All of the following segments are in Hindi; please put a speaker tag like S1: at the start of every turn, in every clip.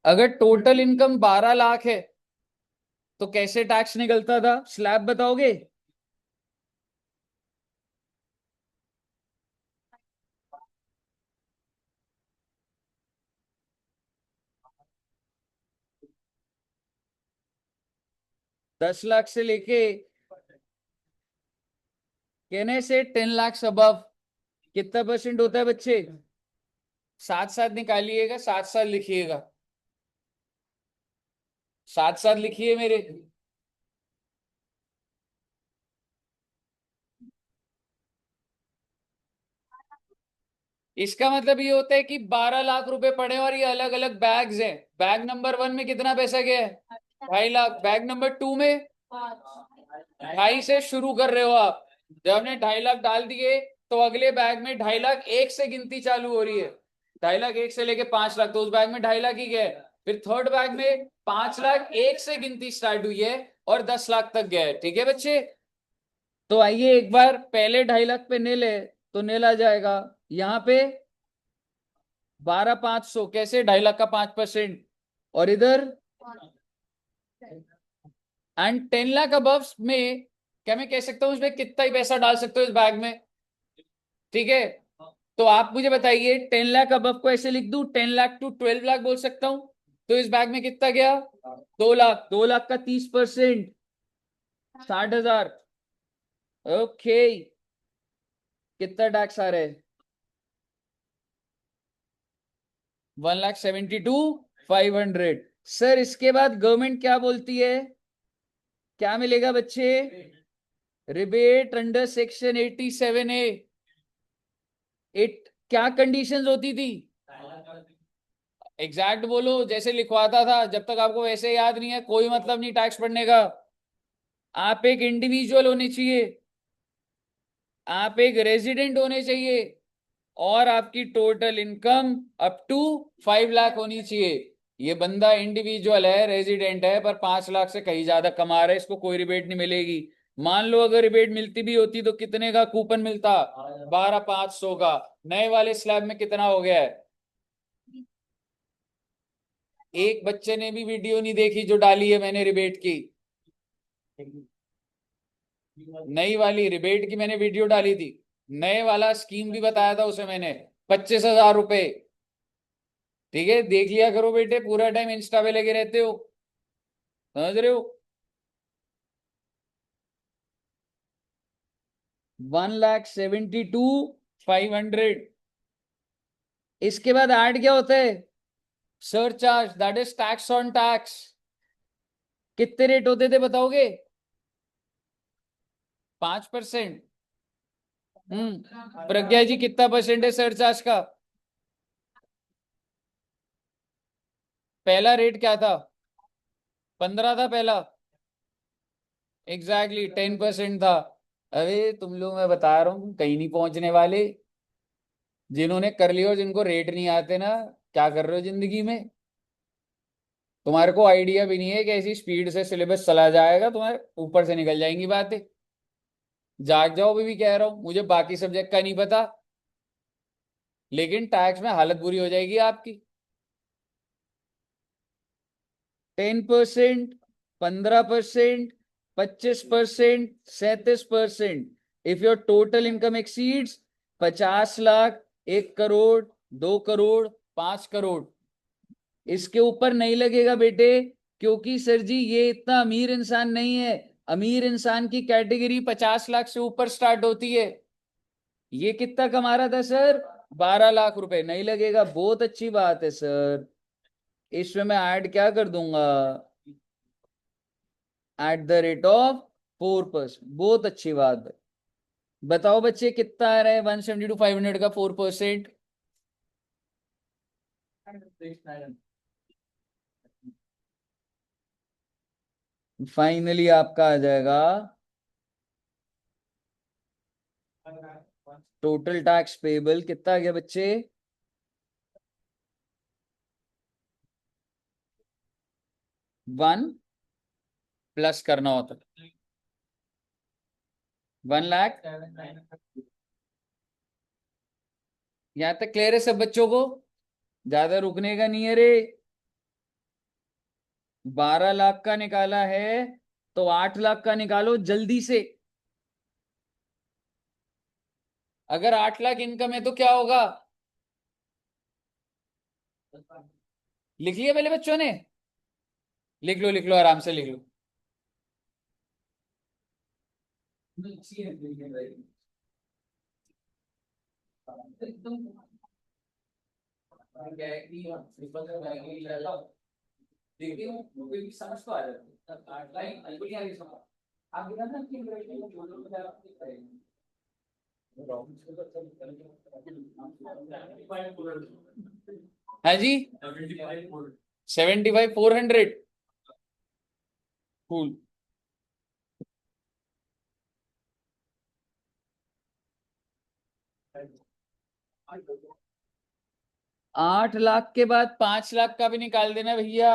S1: अगर टोटल इनकम 12 लाख है तो कैसे टैक्स निकलता था, स्लैब बताओगे? 10 लाख से लेके कहने से 10 लाख अबव कितना परसेंट होता है बच्चे? साथ साथ निकालिएगा, साथ साथ लिखिएगा, साथ साथ लिखिए मेरे। इसका मतलब ये होता है कि 12 लाख रुपए पड़े और ये अलग अलग बैग्स हैं। बैग नंबर 1 में कितना पैसा गया है? 2.5 लाख। बैग नंबर 2 में 2.5 से शुरू कर रहे हो आप। जब हमने 2.5 लाख डाल दिए तो अगले बैग में 2.5 लाख एक से गिनती चालू हो रही है। 2.5 लाख एक से लेके 5 लाख, तो उस बैग में 2.5 लाख ही गया है। फिर थर्ड बैग में 5 लाख एक से गिनती स्टार्ट हुई है और 10 लाख तक गया है। ठीक है बच्चे? तो आइए एक बार पहले 2.5 लाख पे नील है तो नील आ जाएगा यहाँ पे 12,500। कैसे? 2.5 लाख का 5%। और इधर एंड 10 लाख अबव में क्या मैं कह सकता हूं इसमें कितना ही पैसा डाल सकते हो इस बैग में? ठीक है, तो आप मुझे बताइए 10 लाख अबव को ऐसे लिख दूं, 10 लाख टू 12 लाख बोल सकता हूं। तो इस बैग में कितना गया? 2 लाख। 2 लाख का 30%, 60,000। ओके, कितना टैक्स आ रहा है? 1,72,500। सर इसके बाद गवर्नमेंट क्या बोलती है, क्या मिलेगा बच्चे? Rebate under section 87A। It क्या कंडीशंस होती थी? एग्जैक्ट बोलो, जैसे लिखवाता था। जब तक आपको वैसे याद नहीं है कोई मतलब नहीं टैक्स पढ़ने का। आप एक इंडिविजुअल होने चाहिए, आप एक रेजिडेंट होने चाहिए, और आपकी total income up to 5 lakh होनी चाहिए। ये बंदा इंडिविजुअल है, रेजिडेंट है, पर 5 लाख से कहीं ज्यादा कमा रहा है, इसको कोई रिबेट नहीं मिलेगी। मान लो अगर रिबेट मिलती भी होती तो कितने का कूपन मिलता? 12,500 का। नए वाले स्लैब में कितना हो गया है? एक बच्चे ने भी वीडियो नहीं देखी जो डाली है मैंने रिबेट की। नई वाली रिबेट की मैंने वीडियो डाली थी। नए वाला स्कीम भी बताया था उसे मैंने, 25,000 रुपए। ठीक है, देख लिया करो बेटे, पूरा टाइम इंस्टा पे लगे रहते हो, समझ रहे हो? 1,72,500। इसके बाद ऐड क्या होता है? Surcharge, that is tax on tax. कितने रेट होते थे बताओगे? 5%। प्रज्ञा जी कितना परसेंट है सरचार्ज का? पहला रेट क्या था? 15 था पहला। एग्जैक्टली 10% था। अरे तुम लोग, मैं बता रहा हूँ कहीं नहीं पहुंचने वाले। जिन्होंने कर लिया और जिनको रेट नहीं आते ना, क्या कर रहे हो जिंदगी में? तुम्हारे को आइडिया भी नहीं है कि ऐसी स्पीड से सिलेबस चला जाएगा, तुम्हारे ऊपर से निकल जाएंगी बातें। जाग जाओ, भी कह रहा हूँ, मुझे बाकी सब्जेक्ट का नहीं पता, लेकिन टैक्स में हालत बुरी हो जाएगी आपकी। 10%, 15%, 25%, 37%। If your total income exceeds 50 lakh, 1 crore, 2 crore, 5 crore, इसके ऊपर नहीं लगेगा बेटे। क्योंकि सर जी ये इतना अमीर इंसान नहीं है। अमीर इंसान की कैटेगरी 50 लाख से ऊपर स्टार्ट होती है। ये कितना कमा रहा था सर? 12 लाख रुपए। नहीं लगेगा, बहुत अच्छी बात है सर। इसमें मैं ऐड क्या कर दूंगा? @4%। बहुत अच्छी बात है। बताओ बच्चे कितना आ रहा है 172,500 का 4%? फाइनली आपका आ जाएगा टोटल टैक्स पेबल कितना आ गया बच्चे? 1 प्लस करना होता, 1 लाख यहां तक क्लियर है सब बच्चों को? ज्यादा रुकने का नहीं है रे। 12 लाख का निकाला है तो 8 लाख का निकालो जल्दी से। अगर 8 लाख इनकम है तो क्या होगा? लिख लिया पहले बच्चों ने? लिख लो आराम से लिख लो। देखती हूँ कोई समझ तो आ जाती है। लाइन बढ़िया नहीं समझ। आप बिना ना कि हाँ जी। 75,400। कूल। 8 लाख के बाद 5 लाख का भी निकाल देना भैया।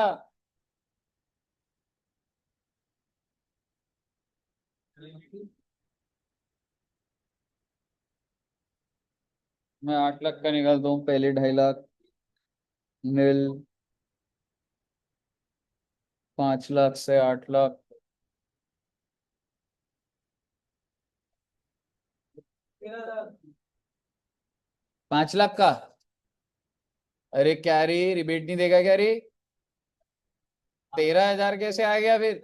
S1: मैं 8 लाख का निकालता हूँ पहले 2.5 लाख। नील। 5 लाख से 8 लाख। 5 लाख का। अरे क्या रे, रिबेट नहीं देगा क्या रे? 13,000 कैसे आ गया फिर?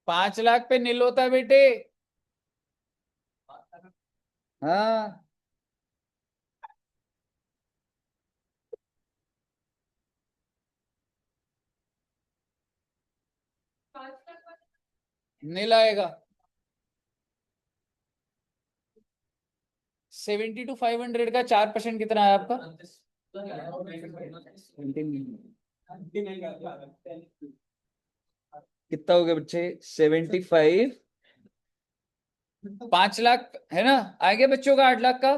S1: 5 लाख पे नील होता है बेटे। हाँ। नील आएगा। 70 to 500 का 4% कितना है आपका? कितना हो गया बच्चे? 75। 5 लाख है ना? आ गया बच्चों का 8 लाख का।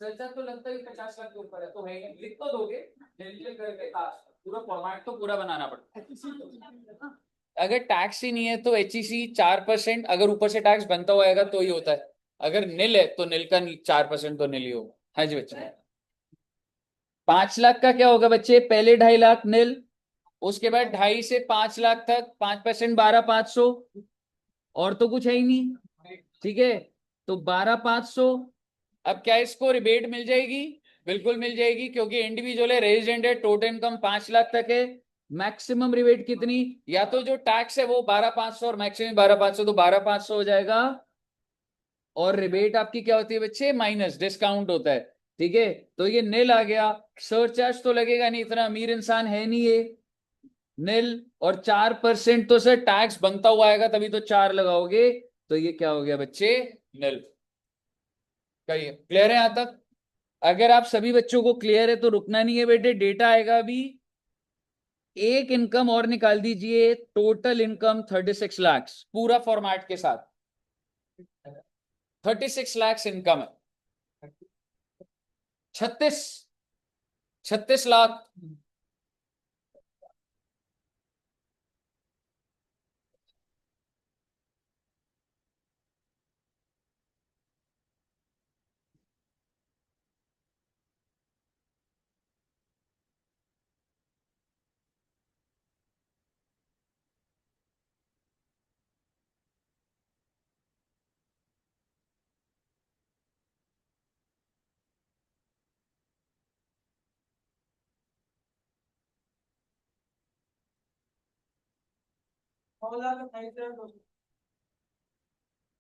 S1: चर्चा तो लगता है 50 लाख के ऊपर है तो है लिख तो दोगे। पूरा फॉर्मेट तो पूरा बनाना पड़ता है। अगर टैक्स ही नहीं है तो HEC 4%, अगर ऊपर से टैक्स बनता हुआ तो ही होता है। अगर निल है तो निल का 4% तो निल ही होगा। हाँ जी बच्चे। 5 लाख का क्या होगा बच्चे? पहले 2.5 लाख निल। उसके बाद 2.5 से 5 लाख तक 5%, 12,500। और तो कुछ है ही नहीं। ठीक है। तो 12,500। अब क्या इसको रिबेट मिल जाएगी? बिल्कुल मिल जाएगी क्योंकि इंडिविजुअल है, रेजिडेंट है, टोटल इनकम 5 लाख तक है। मैक्सिमम रिबेट कितनी? या तो जो टैक्स है वो 12,500 और मैक्सिमम 12,500, तो 12,500 हो जाएगा। और रिबेट आपकी क्या होती है बच्चे? माइनस डिस्काउंट होता है। ठीक है। तो ये निल आ गया। सरचार्ज तो लगेगा नहीं, इतना अमीर इंसान है नहीं ये। निल। और 4% तो सर टैक्स बनता हुआ आएगा तभी तो 4 लगाओगे। तो ये क्या हो गया बच्चे? निल। कहिए क्लियर है यहां तक? अगर आप सभी बच्चों को क्लियर है तो रुकना नहीं है बेटे, डेटा आएगा अभी। एक इनकम और निकाल दीजिए। टोटल इनकम 36 लाख पूरा फॉर्मेट के साथ। 36 लाख इनकम है। 36। 36 लाख।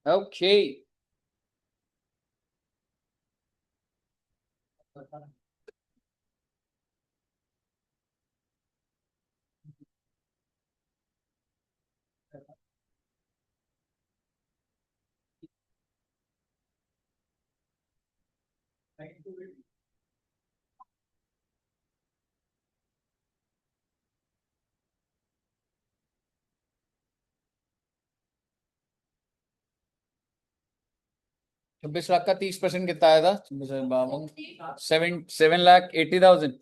S1: ओके। 26 लाख का 30% कितना आया था? 7,80,000।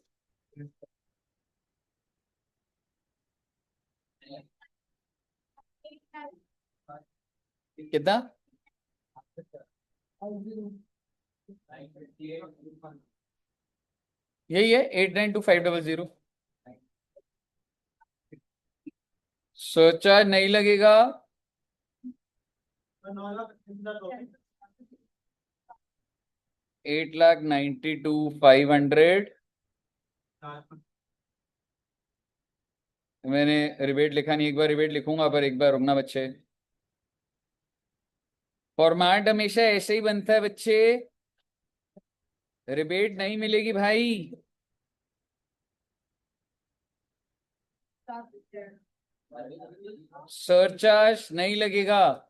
S1: कितना? यही है 892500। सोचा नहीं लगेगा। 8,92,500। मैंने रिबेट लिखा नहीं, एक बार रिबेट लिखूंगा, पर एक बार रुकना बच्चे। फॉर्मेट हमेशा ऐसे ही बनता है बच्चे, रिबेट नहीं मिलेगी भाई। सरचार्ज नहीं लगेगा।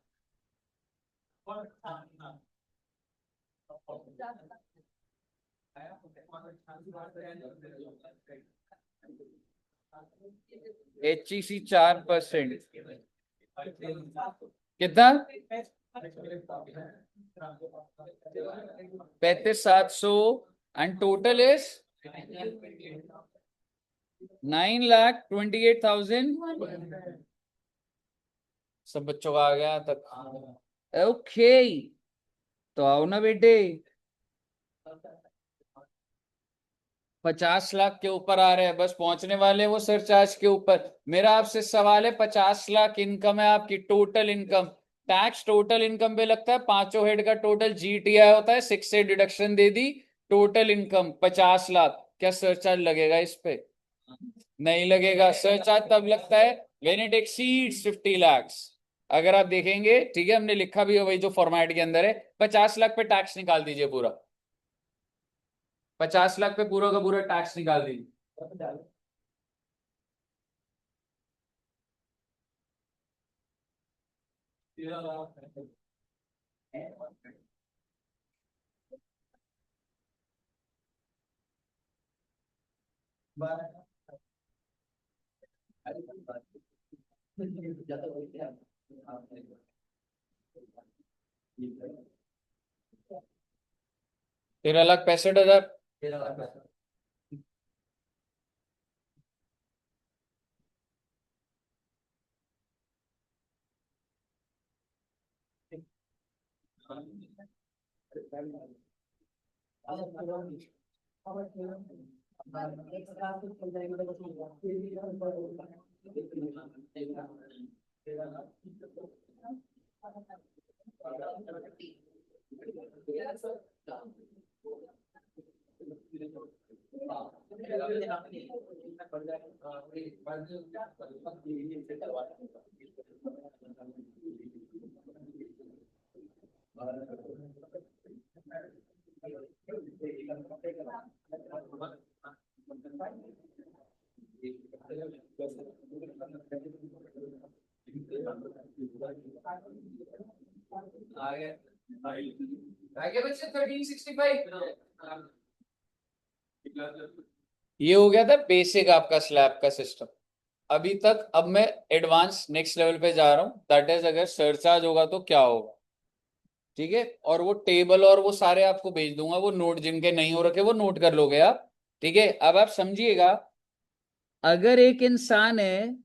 S1: HEC 4%। कितना? 35,700। And total is 9,28,000। सब बच्चों का आ गया तक? ओके, तो आओ ना बेटे। 50 लाख के ऊपर आ रहे हैं, बस पहुंचने वाले हैं वो सरचार्ज के ऊपर। मेरा आपसे सवाल है, 50 लाख इनकम है आपकी, total income. Tax total income पे लगता है, पांचों हेड का टोटल GTI होता है, 6 से डिडक्शन दे दी, टोटल इनकम 50 लाख। क्या सरचार्ज लगेगा इस पे? नहीं लगेगा। सरचार्ज तब लगता है व्हेन इट एक्सीड्स 50 lakhs। अगर आप देखेंगे, ठीक है, हमने लिखा भी है वही जो फॉर्मेट के अंदर है। 50 लाख पे टैक्स निकाल दीजिए पूरा। 50 लाख पे पूरा का पूरा टैक्स निकाल दीजिए। तेरह लाख 65,000। आगे बच्चे 1365। ये हो गया था बेसिक आपका स्लैब का सिस्टम। अभी तक अब मैं एडवांस नेक्स्ट लेवल पे जा रहा हूं, दैट इज अगर सरचार्ज होगा तो क्या होगा। ठीक है, और वो टेबल और वो सारे आपको भेज दूंगा, वो नोट जिनके नहीं हो रखे वो नोट कर लोगे आप। ठीक है, अब आप समझिएगा, अगर एक इंसान है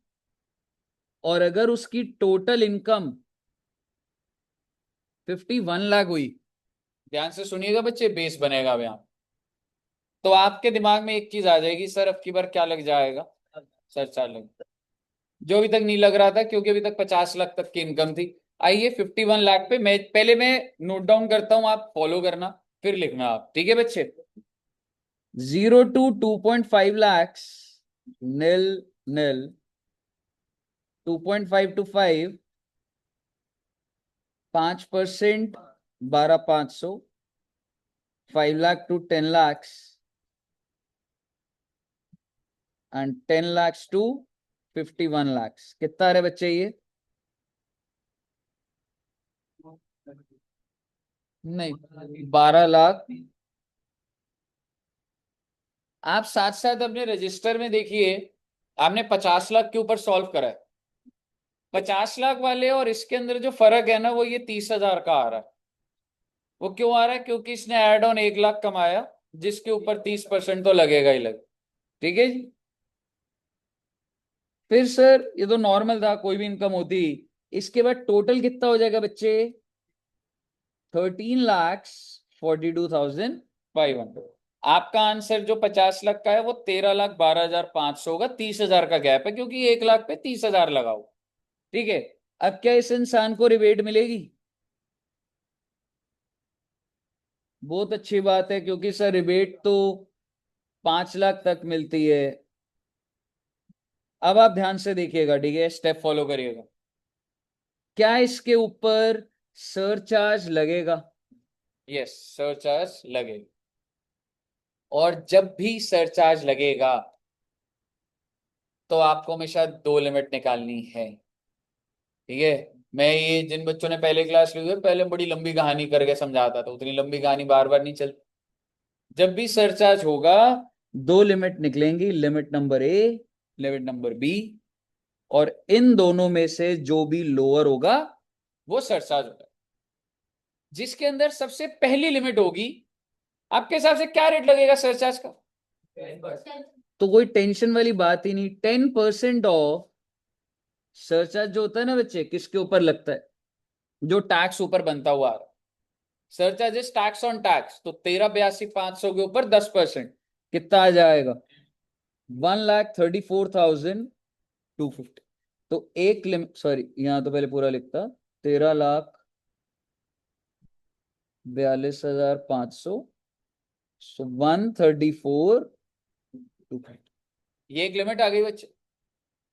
S1: और अगर उसकी टोटल इनकम 51 लाख हुई, ध्यान से सुनिएगा बच्चे, बेस बनेगा अब यहाँ। तो आपके दिमाग में एक चीज आ जाएगी, सर अब की बार क्या लग जाएगा? सरचार्ज लग, जो अभी तक नहीं लग रहा था, क्योंकि अभी तक 50 लाख तक की इनकम थी। आइए 51 लाख पे मैं पहले मैं नोट डाउन करता हूं, आप फॉलो करना, फिर लिखना आप, ठीक है बच्चे? 0 to 2.5 lakhs, nil nil, 2.5 to 5, 5%, 12,500, 5 lakhs to 10 lakhs, and 10 lakhs to 51 lakhs। कितना रहे बच्चे ये? नहीं, 12 लाख। आप साथ साथ अपने रजिस्टर में देखिए, आपने 50 लाख के ऊपर सॉल्व करा है। 50 लाख वाले और इसके अंदर जो फर्क है ना, वो ये 30,000 का आ रहा है। वो क्यों आ रहा है? क्योंकि इसने ऐड ऑन 1 लाख कमाया, जिसके ऊपर 30% तो लगेगा ही लग। ठीक है जी। फिर सर ये तो नॉर्मल था, कोई भी इनकम होती, इसके बाद टोटल कितना हो जाएगा बच्चे? 13,42,500। आपका आंसर जो 50 लाख का है वो 13,12,500 होगा। 30,000 का गैप है क्योंकि 1 लाख पे 30,000 लगाओ। ठीक है। अब क्या इस इंसान को रिबेट मिलेगी? बहुत अच्छी बात है, क्योंकि सर रिबेट तो 5 लाख तक मिलती है। अब आप ध्यान से देखिएगा, ठीक है, स्टेप फॉलो करिएगा। क्या इसके ऊपर सरचार्ज लगेगा? यस, सरचार्ज लगेगा। और जब भी सरचार्ज लगेगा तो आपको हमेशा 2 लिमिट निकालनी है। ठीक है। मैं ये जिन बच्चों ने पहले क्लास ली हुई है, पहले बड़ी लंबी कहानी करके समझाता था, उतनी लंबी कहानी बार बार नहीं चलती। जब भी सरचार्ज होगा 2 लिमिट निकलेंगी, limit number A, limit number B, और इन दोनों में से जो भी लोअर होगा वो सरचार्ज होगा। जिसके अंदर सबसे पहली लिमिट होगी, आपके हिसाब से क्या रेट लगेगा सरचार्ज का? तो कोई टेंशन वाली बात ही नहीं। 10% ऑफ सरचार्ज जो होता है ना बच्चे, किसके ऊपर लगता है? जो टैक्स ऊपर बनता हुआ आ रहा है। सरचार्जेस टैक्स ऑन टैक्स, तो 13,82,500 के ऊपर 10% कितना आ जाएगा? 1,34,250। तो एक लिमिट, सॉरी यहां तो पहले पूरा लिखता, 13,42,500, 1,34,250। ये एक लिमिट आ गई बच्चे।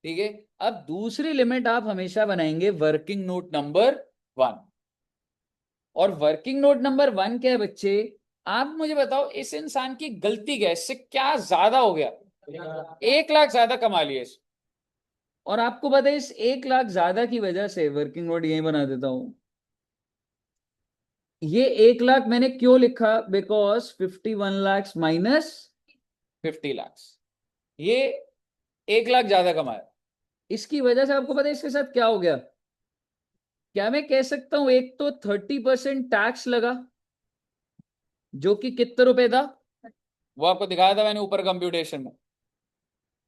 S1: ठीक है। अब दूसरी लिमिट आप हमेशा बनाएंगे वर्किंग नोट नंबर 1। और वर्किंग नोट नंबर 1 क्या है बच्चे? आप मुझे बताओ, इस इंसान की गलती क्या है? इससे क्या ज्यादा हो गया? 1 लाख ज्यादा कमा लिया इसने। और आपको पता है इस 1 लाख ज्यादा की वजह से, वर्किंग नोट यही बना देता हूं, ये 1 लाख मैंने क्यों लिखा? बिकॉज 51 lakhs माइनस 50 lakhs, ये 1 लाख ज्यादा कमाया। इसकी वजह से आपको पता है इसके साथ क्या हो गया? क्या मैं कह सकता हूं, एक तो 30% टैक्स लगा, जो कि कितने रुपए था? वो आपको दिखाया था मैंने ऊपर कंप्यूटेशन में।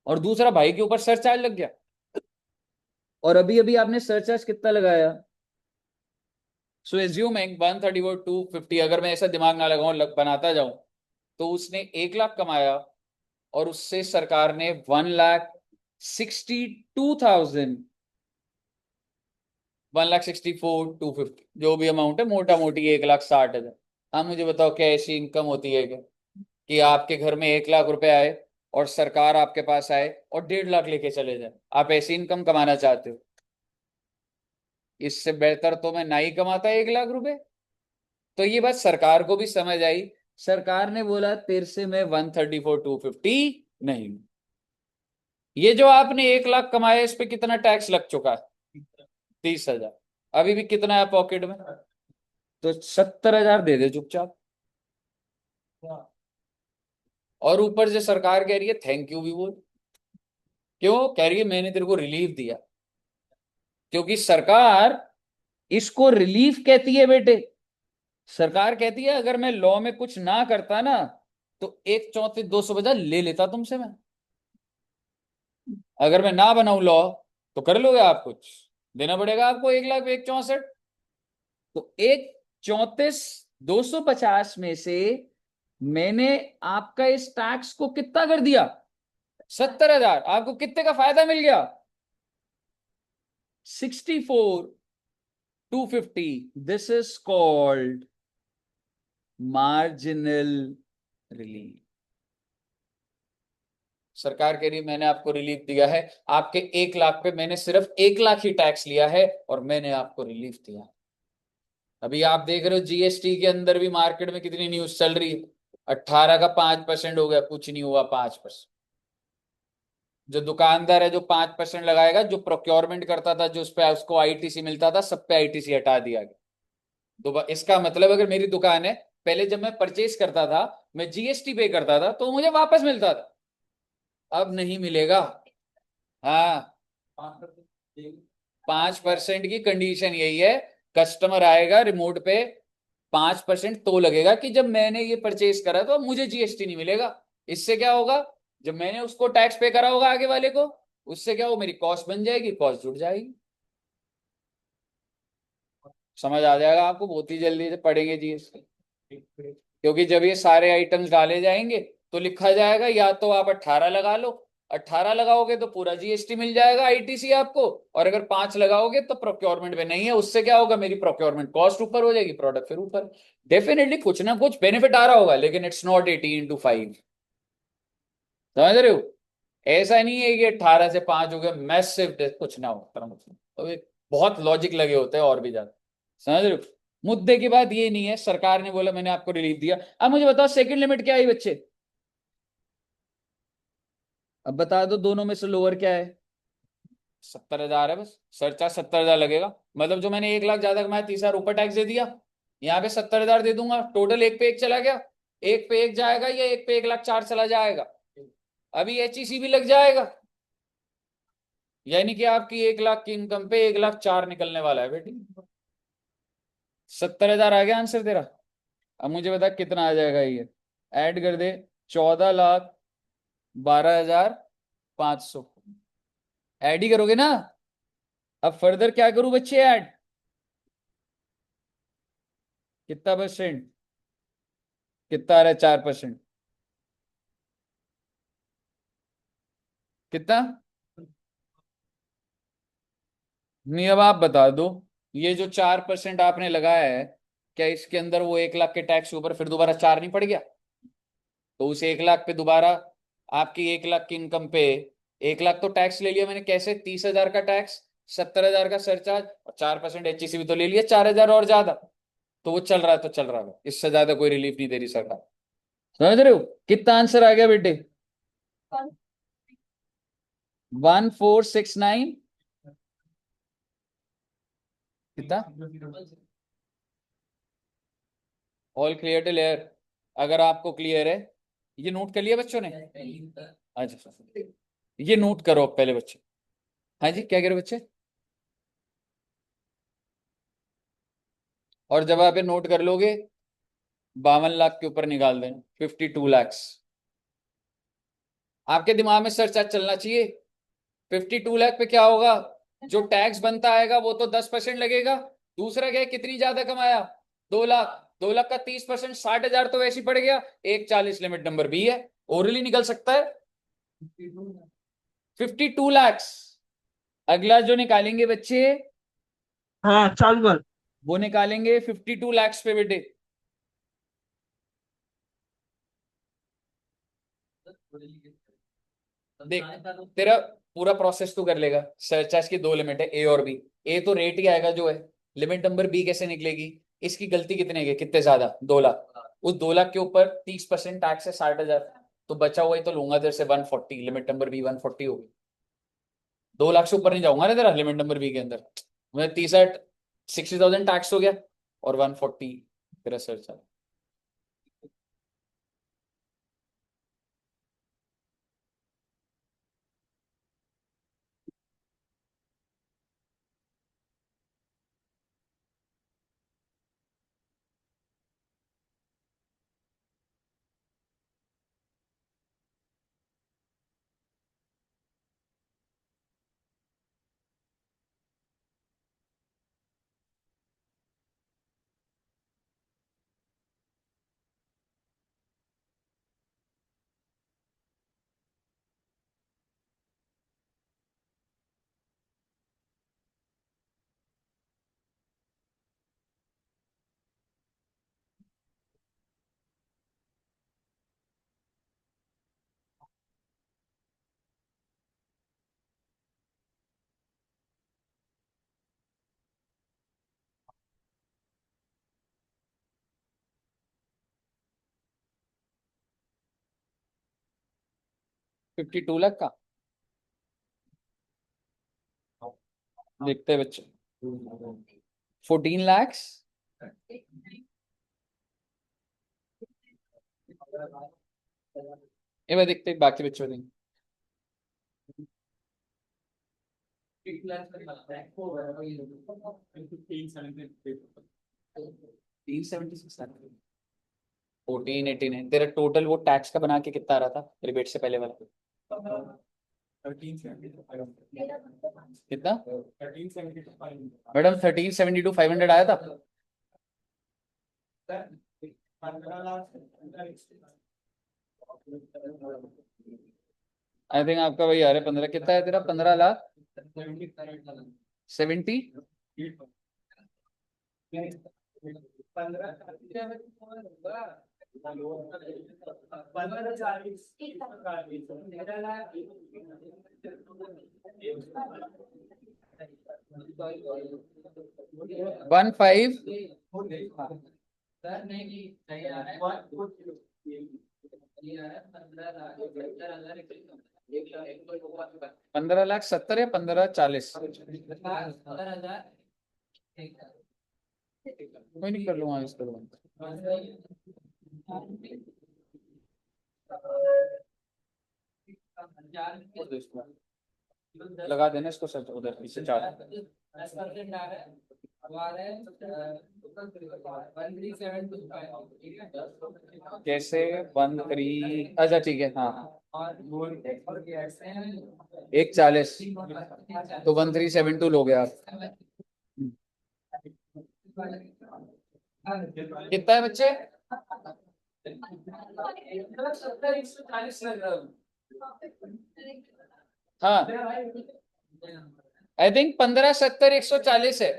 S1: और दूसरा, भाई के ऊपर सरचार्ज लग गया। और अभी अभी आपने सरचार्ज कितना लगाया? सो एज्यूमिंग 134,250, अगर मैं ऐसा दिमाग ना लगाऊं, बनाता जाऊं, तो उसने 1 लाख कमाया और उससे सरकार ने 1,62,000, 1,64,250, जो भी अमाउंट है, मोटा मोटी 1,60,000। हाँ मुझे बताओ, क्या ऐसी इनकम होती है क्या कि आपके घर में 1 लाख रुपए आए और सरकार आपके पास आए और 1.5 लाख लेके चले जाए? आप ऐसी इनकम कमाना चाहते हो? इससे बेहतर तो मैं ना ही कमाता 1 लाख रुपए। तो ये बात सरकार को भी समझ आई। सरकार ने बोला तेरे से मैं 134,250 नहीं। ये जो आपने 1 लाख कमाया, इस पे कितना टैक्स लग चुका है? 30,000। अभी भी कितना है पॉकेट में? तो 70,000 दे दे चुपचाप। और ऊपर से सरकार कह रही है थैंक यू भी बोल। क्यों कह रही है? मैंने तेरे को रिलीफ दिया। क्योंकि सरकार इसको रिलीफ कहती है बेटे। सरकार कहती है अगर मैं लॉ में कुछ ना करता ना, तो 1/34 ले लेता तुमसे मैं। अगर मैं ना बनाऊं लॉ, तो कर लोगे आप कुछ? देना पड़ेगा आपको 1,01,64। तो 1/34,250 में से मैंने आपका इस टैक्स को कितना कर दिया? 70,000। आपको कितने का फायदा मिल गया? 64,250। This is called marginal relief. सरकार कह रही है मैंने आपको रिलीफ दिया है, आपके 1 लाख पे मैंने सिर्फ 1 लाख ही टैक्स लिया है और मैंने आपको रिलीफ दिया। अभी आप देख रहे हो जीएसटी के अंदर भी मार्केट में कितनी न्यूज चल रही है। 18 का 5% हो गया, कुछ नहीं हुआ 5%। जो दुकानदार है जो 5% लगाएगा, जो प्रोक्योरमेंट करता था, जो उस पे उसको आईटीसी मिलता था, सब पे आईटीसी हटा दिया गया। तो इसका मतलब, अगर मेरी दुकान है, पहले जब मैं परचेज करता था, मैं जीएसटी पे करता था तो मुझे वापस मिलता था, अब नहीं मिलेगा। हाँ, 5% की कंडीशन यही है। कस्टमर आएगा रिमोट पे, 5% तो लगेगा कि जब मैंने ये परचेज करा तो अब मुझे जीएसटी नहीं मिलेगा। इससे क्या होगा? जब मैंने उसको टैक्स पे करा होगा आगे वाले को, उससे क्या हो, मेरी कॉस्ट बन जाएगी, कॉस्ट जुड़ जाएगी। समझ आ जाएगा आपको, बहुत ही जल्दी से पढ़ेंगे जीएसटी। क्योंकि जब ये सारे आइटम्स डाले जाएंगे तो लिखा जाएगा, या तो आप 18 लगा लो, 18 लगाओगे तो पूरा जीएसटी मिल जाएगा आईटीसी आपको, और अगर 5 लगाओगे तो प्रोक्योरमेंट में नहीं है, उससे क्या होगा, मेरी प्रोक्योरमेंट कॉस्ट ऊपर हो जाएगी, प्रोडक्ट फिर ऊपर। डेफिनेटली कुछ ना कुछ बेनिफिट आ रहा होगा, लेकिन इट्स नॉट 80 × 5। समझ रहे हो? ऐसा नहीं है कि 18 से 5 हो गया मैसिव, कुछ ना हो तरह मतलब, तो ये बहुत लॉजिक लगे होते हैं और भी ज्यादा। समझ रहे हो? मुद्दे की बात ये नहीं है, सरकार ने बोला मैंने आपको रिलीफ दिया। अब मुझे बताओ सेकंड लिमिट क्या है बच्चे? अब बता दो दोनों में से लोअर क्या है? 70,000 है बस, सरचार्ज 70,000 लगेगा। मतलब जो मैंने 1 लाख ज्यादा कमाया 30,000 ऊपर टैक्स दे दिया, यहाँ पे 70,000 दे दूंगा, टोटल एक पे एक चला गया। एक पे एक जाएगा या एक पे 1,04,000 चला जाएगा? अभी एचईसी भी लग जाएगा, यानी कि आपकी 1 लाख की इनकम पे 1,04,000 निकलने वाला है बेटी। 70,000 आ गया आंसर तेरा। अब मुझे बता कितना आ जाएगा ये, ऐड कर दे। 14,12,500 ऐड ही करोगे ना? अब फर्दर क्या करूं बच्चे, ऐड कितना परसेंट, कितना आ रहा है? 4%। कितना? नहीं अब आप बता दो, ये जो 4% आपने लगाया है, क्या इसके अंदर वो 1 लाख के टैक्स के ऊपर फिर दोबारा 4 नहीं पड़ गया? तो उस 1 लाख पे दोबारा आपकी 1 लाख की इनकम पे 1 लाख तो टैक्स ले लिया मैंने, कैसे? 30,000 का टैक्स, 70,000 का सरचार्ज, और 4% एचईसी भी तो ले लिया, 4,000 और ज्यादा। तो वो चल रहा है तो चल रहा है, इससे ज्यादा कोई रिलीफ नहीं दे रही सरकार। समझ रहे हो? कितना आंसर आ गया बेटे? 1469। कितना? All clear to layer? अगर आपको क्लियर है, ये नोट कर लिया बच्चों ने? अच्छा, ये नोट करो पहले बच्चे। हाँ जी, क्या कह रहे हो बच्चे? और जब आप ये नोट कर लोगे, 52 लाख के ऊपर निकाल देना, 52 lakhs। आपके दिमाग में सर चार्ज चलना चाहिए। 52 लाख पे क्या होगा, जो टैक्स बनता आएगा वो तो 10% लगेगा। दूसरा क्या है, कितनी ज्यादा कमाया? 2 लाख। 2 लाख का 30%, 60,000 तो वैसे ही पड़ गया। 140 लिमिट नंबर बी है, ओरली निकल सकता है। 52 lakhs। अगला जो निकालेंगे बच्चे,
S2: हाँ चालू कर।
S1: वो निकालेंगे 52 lakhs पे बेटे। देख, तेरा पूरा प्रोसेस तू कर लेगा। सरचार्ज की 2 लिमिट है, ए और बी। ए तो रेट ही आएगा जो है, लिमिट नंबर बी कैसे निकलेगी? इसकी गलती कितने की, कितने ज्यादा, 2 लाख। उस 2 लाख के ऊपर 30% टैक्स है, 60,000। तो बचा हुआ ही तो लूंगा तेरे से 140, लिमिट नंबर बी 140 होगी। 2 लाख से ऊपर नहीं जाऊंगा ना तेरा लिमिट नंबर बी के अंदर। मैं 60,000 टैक्स हो गया, और 140 तेरा सरचार्ज। 52 लाख का देखते हैं बच्चे। 14 lakhs। ये मैं देखते हैं, बाकी बच्चों देंगे। 376 लाख। 1489 तेरा टोटल वो टैक्स का बना के कितना आ रहा था, रिबेट से पहले वाला? कितना मैडम? 1372 500 आया था। आई थिंक आपका वही आ रहा है 15। कितना है तेरा? 15 लाख 70। वन फाइव 15 लाख 70 या 1540? कोई नहीं, कर लूंगा इसको। लगा देना इसको सर, उधर पीछे चार। कैसे? 13। अच्छा ठीक है, हाँ। 140 तो 1372 लोगे आप। कितना है बच्चे? 140 लग रहा है। हाँ, आई थिंक 1570 140 है।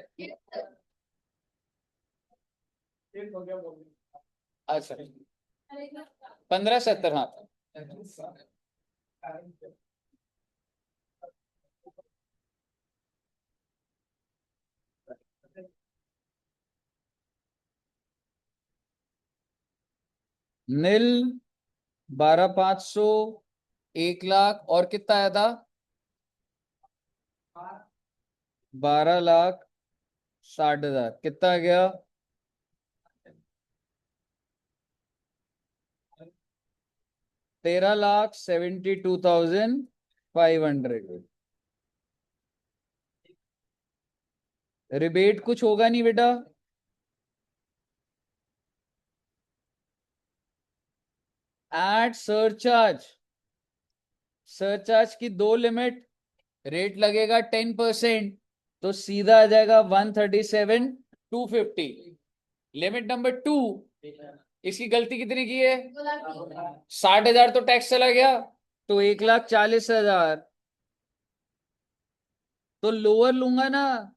S1: अच्छा, 1570, हाँ। नील 12,500, 1 लाख, और कितना आया था? 12,60,000। कितना आ गया? 13,72,500। रिबेट कुछ होगा नहीं बेटा। एट सरचार्ज, सरचार्ज की दो लिमिट, रेट लगेगा 10%, तो सीधा आ जाएगा 137,250। लिमिट नंबर 2, इसकी गलती कितनी की है? 60,000 तो टैक्स चला गया, तो 1,40,000। तो लोअर लूंगा ना,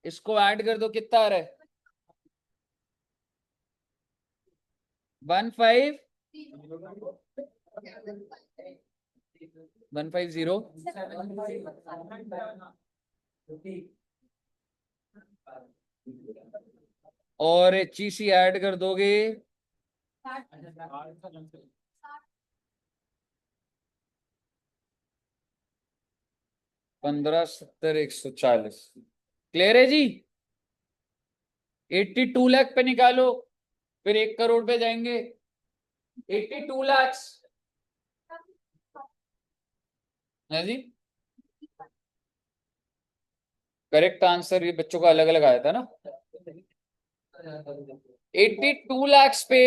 S1: इसको ऐड कर दो। कितना आ रहा है? 15 150 और HEC ऐड कर दोगे 1570 140। क्लियर है जी? 82 लाख पे निकालो, फिर 1 करोड़ पे जाएंगे। 82 लाख है जी। करेक्ट आंसर ये बच्चों का अलग अलग आया था ना। 82 लाख पे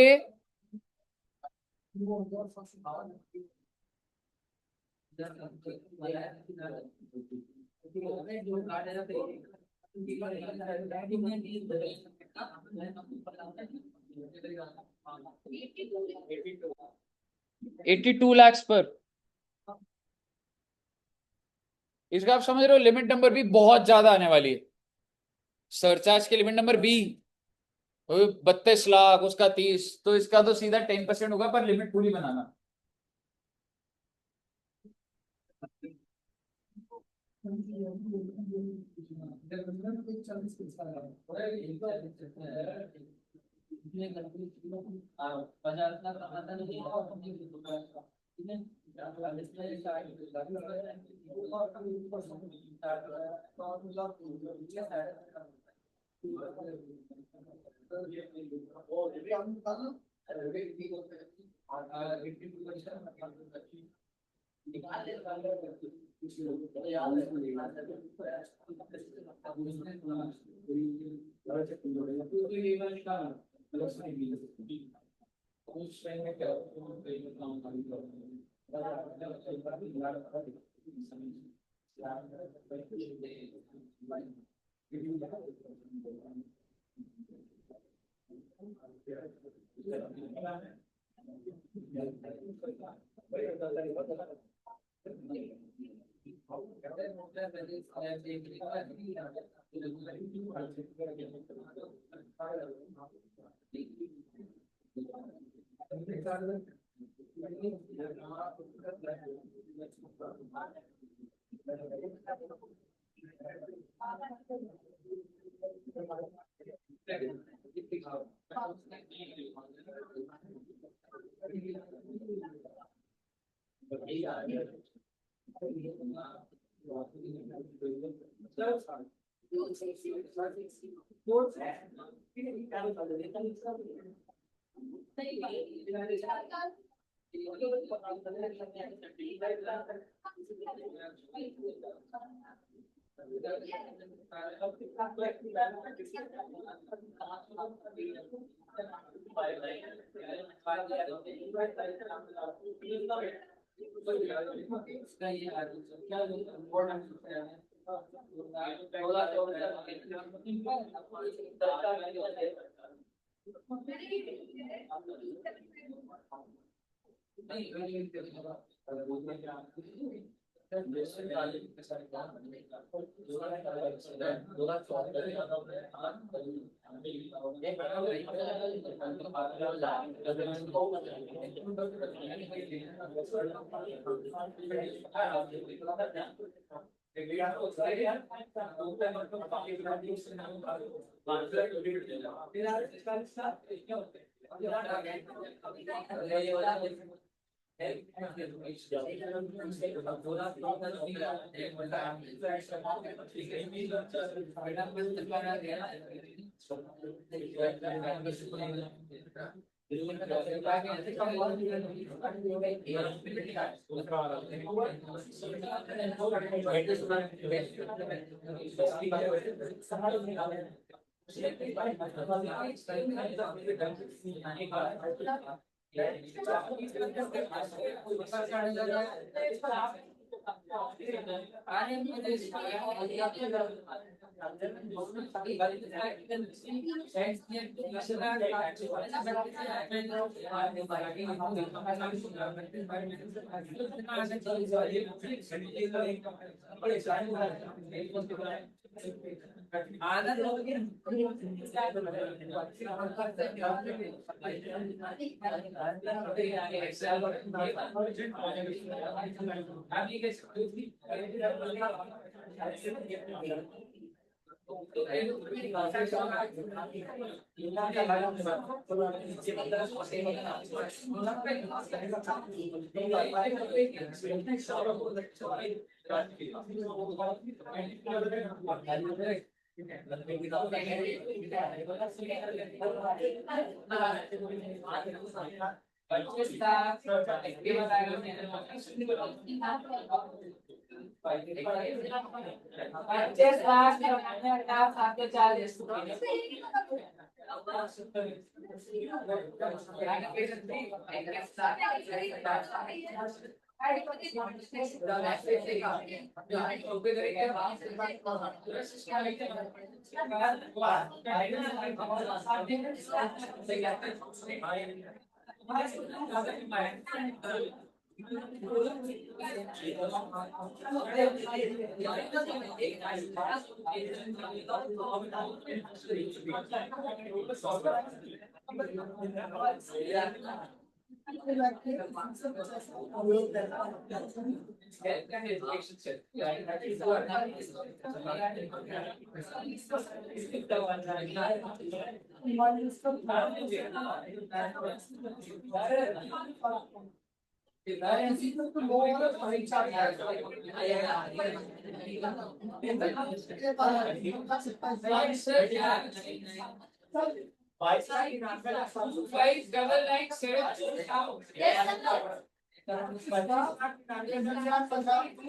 S1: $82 पर, इसका आप समझ रहे हो लिमिट नंबर भी बहुत ज्यादा आने वाली है। सरचार्ज की लिमिट नंबर बी 32 लाख, उसका 30, तो इसका तो सीधा 10% होगा, पर लिमिट पूरी बनाना।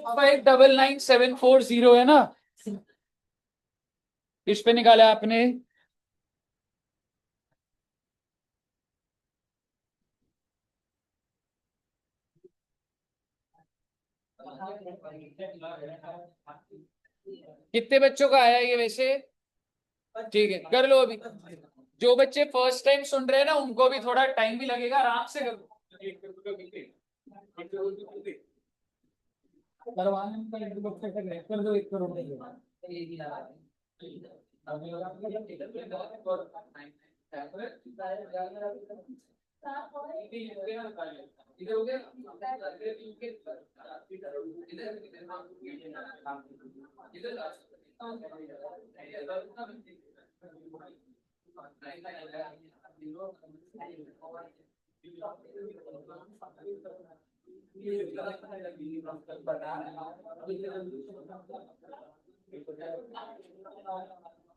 S1: 599,740 है ना, इस पे निकाला आपने कितने बच्चों का आया ये वैसे? ठीक है, कर लो अभी। जो बच्चे फर्स्ट टाइम सुन रहे हैं ना, उनको भी थोड़ा टाइम भी लगेगा, आराम से करो। करवाने में तो 1 करोड़ कर दो, 1 करोड़ इधर हो गया।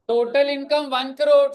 S1: Total income 1 crore.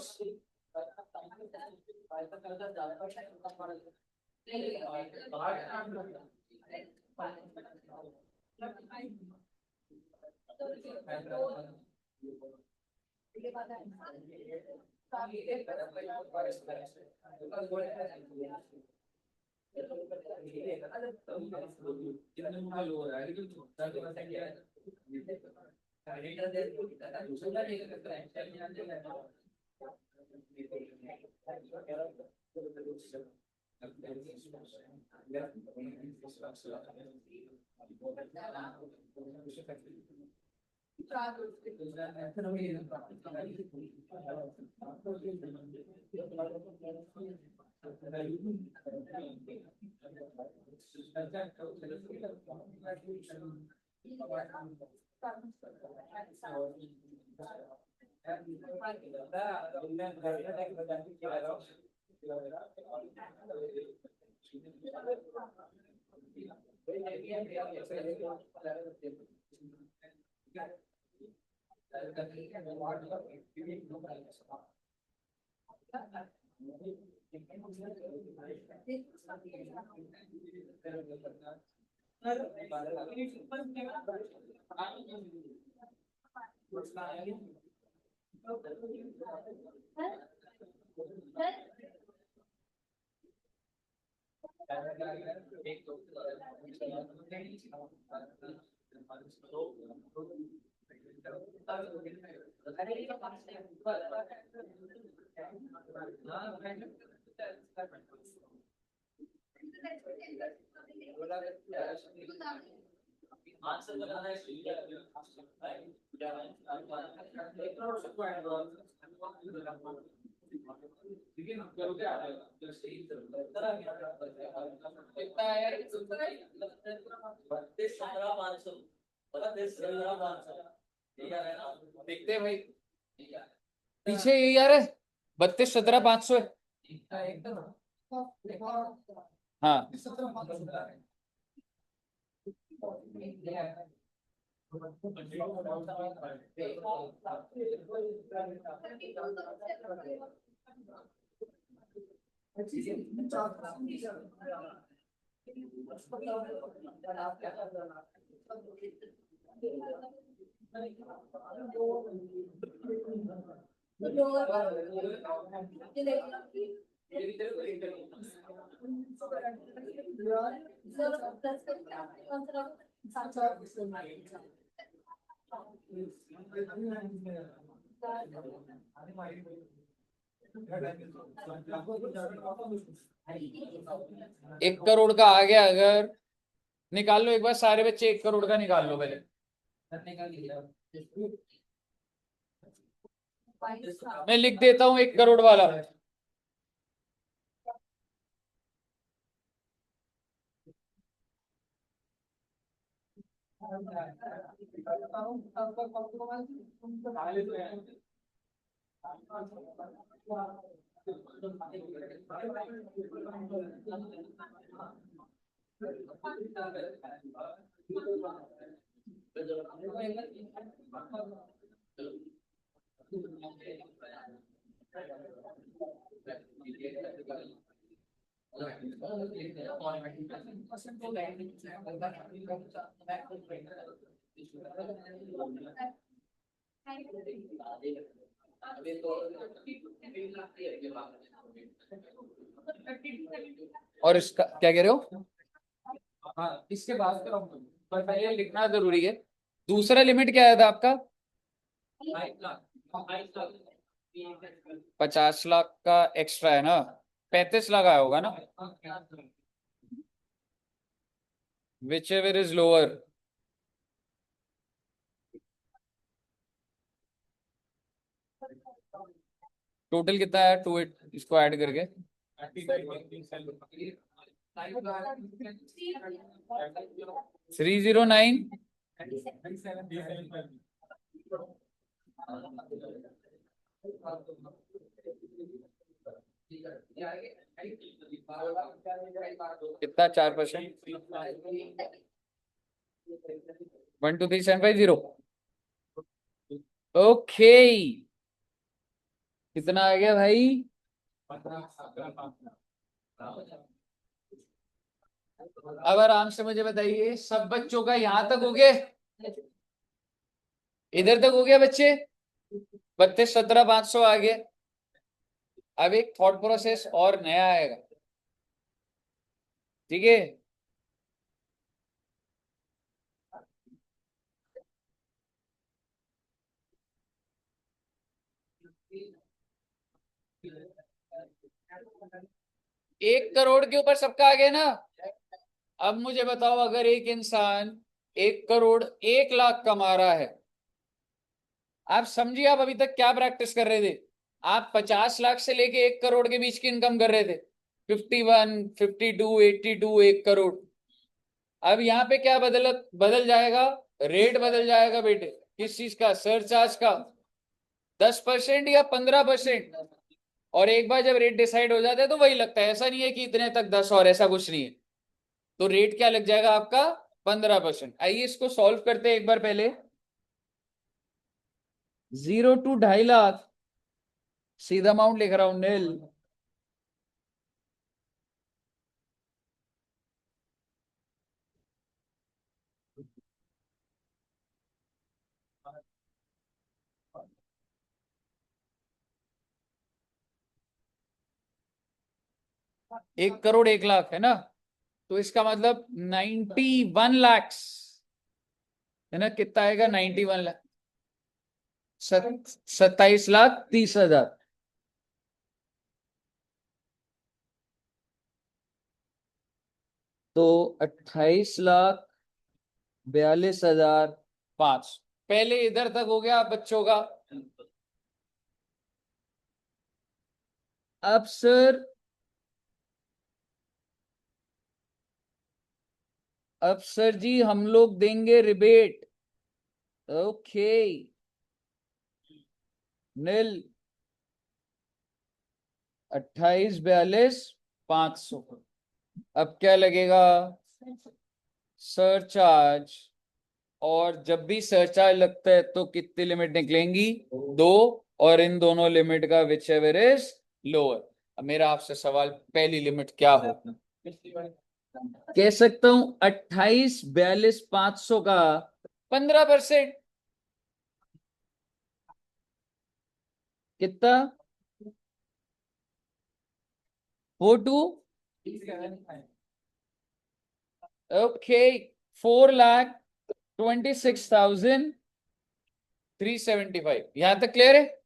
S1: देखते हैं भाई, पीछे यही आ रहा है, 32, 17, 500 है। हाँ, एक करोड़ का आ गया। अगर निकाल लो एक बार, सारे बच्चे 1 करोड़ का निकाल लो पहले। मैं लिख देता हूँ 1 करोड़ वाला। और इसका क्या कह रहे हो? हाँ, इसके बाद पहले लिखना जरूरी है। दूसरा लिमिट क्या आया था आपका? 50 लाख का एक्स्ट्रा है ना? 35 लाख आया होगा ना? Which ever is lower. Total कितना है? टू एट, इसको ऐड करके 309। कितना? 4%। 123,750। ओके, कितना आ गया भाई? अब आराम से मुझे बताइए, सब बच्चों का यहां तक हो गया? इधर तक हो गया बच्चे? 32,17,500 आ गया। अब एक थॉट प्रोसेस और नया आएगा, ठीक है? एक करोड़ के ऊपर सबका आ गया ना? अब मुझे बताओ, अगर एक इंसान 1 करोड़ 1 लाख कमा रहा है, आप समझिए आप अभी तक क्या प्रैक्टिस कर रहे थे? आप 50 लाख से लेके 1 करोड़ के बीच की इनकम कर रहे थे। 51, 52, 82, 1 करोड़। अब यहाँ पे क्या बदल बदल जाएगा? रेट बदल जाएगा बेटे। किस चीज का? सरचार्ज का। 10% या 15%। और एक बार जब रेट डिसाइड हो जाता है तो वही लगता है, ऐसा नहीं है कि इतने तक 10 और ऐसा कुछ नहीं है। तो रेट क्या लग जाएगा आपका? 15%। आइए इसको सॉल्व करते हैं एक बार पहले। 0 to 2.5 लाख, सीधा अमाउंट लिख रहा हूं, नील। एक करोड़ 1 लाख है ना? तो इसका मतलब 91 लैक्स है ना? कितना आएगा? 91 लाख। 27,30,000। तो 28,42,500 पहले इधर तक हो गया बच्चों का। अब सर, जी हम लोग देंगे रिबेट। ओके, नील। 28,42,500। अब क्या लगेगा? सरचार्ज। और जब भी सरचार्ज लगता है तो कितनी लिमिट निकलेंगी? 2। और इन दोनों लिमिट का विच एवर इज लोअर। अब मेरा आपसे सवाल, पहली लिमिट क्या हो? कह सकता हूं 28,42,500 का 15%। कितना? 42। ओके, 4,26,375। यहां तक क्लियर है?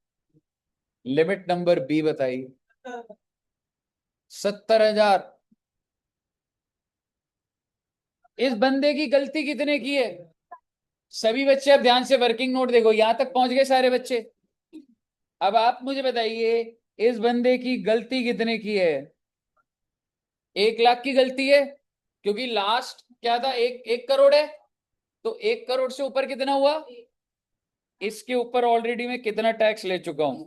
S1: लिमिट नंबर बी बताइए। 70,000। इस बंदे की गलती कितने की है? सभी बच्चे अब ध्यान से वर्किंग नोट देखो, यहां तक पहुंच गए सारे बच्चे? अब आप मुझे बताइए, इस बंदे की गलती कितने की है? 1 लाख की गलती है, क्योंकि लास्ट क्या था? 1 करोड़ है। तो 1 करोड़ से ऊपर कितना हुआ? इसके ऊपर ऑलरेडी मैं कितना टैक्स ले चुका हूं,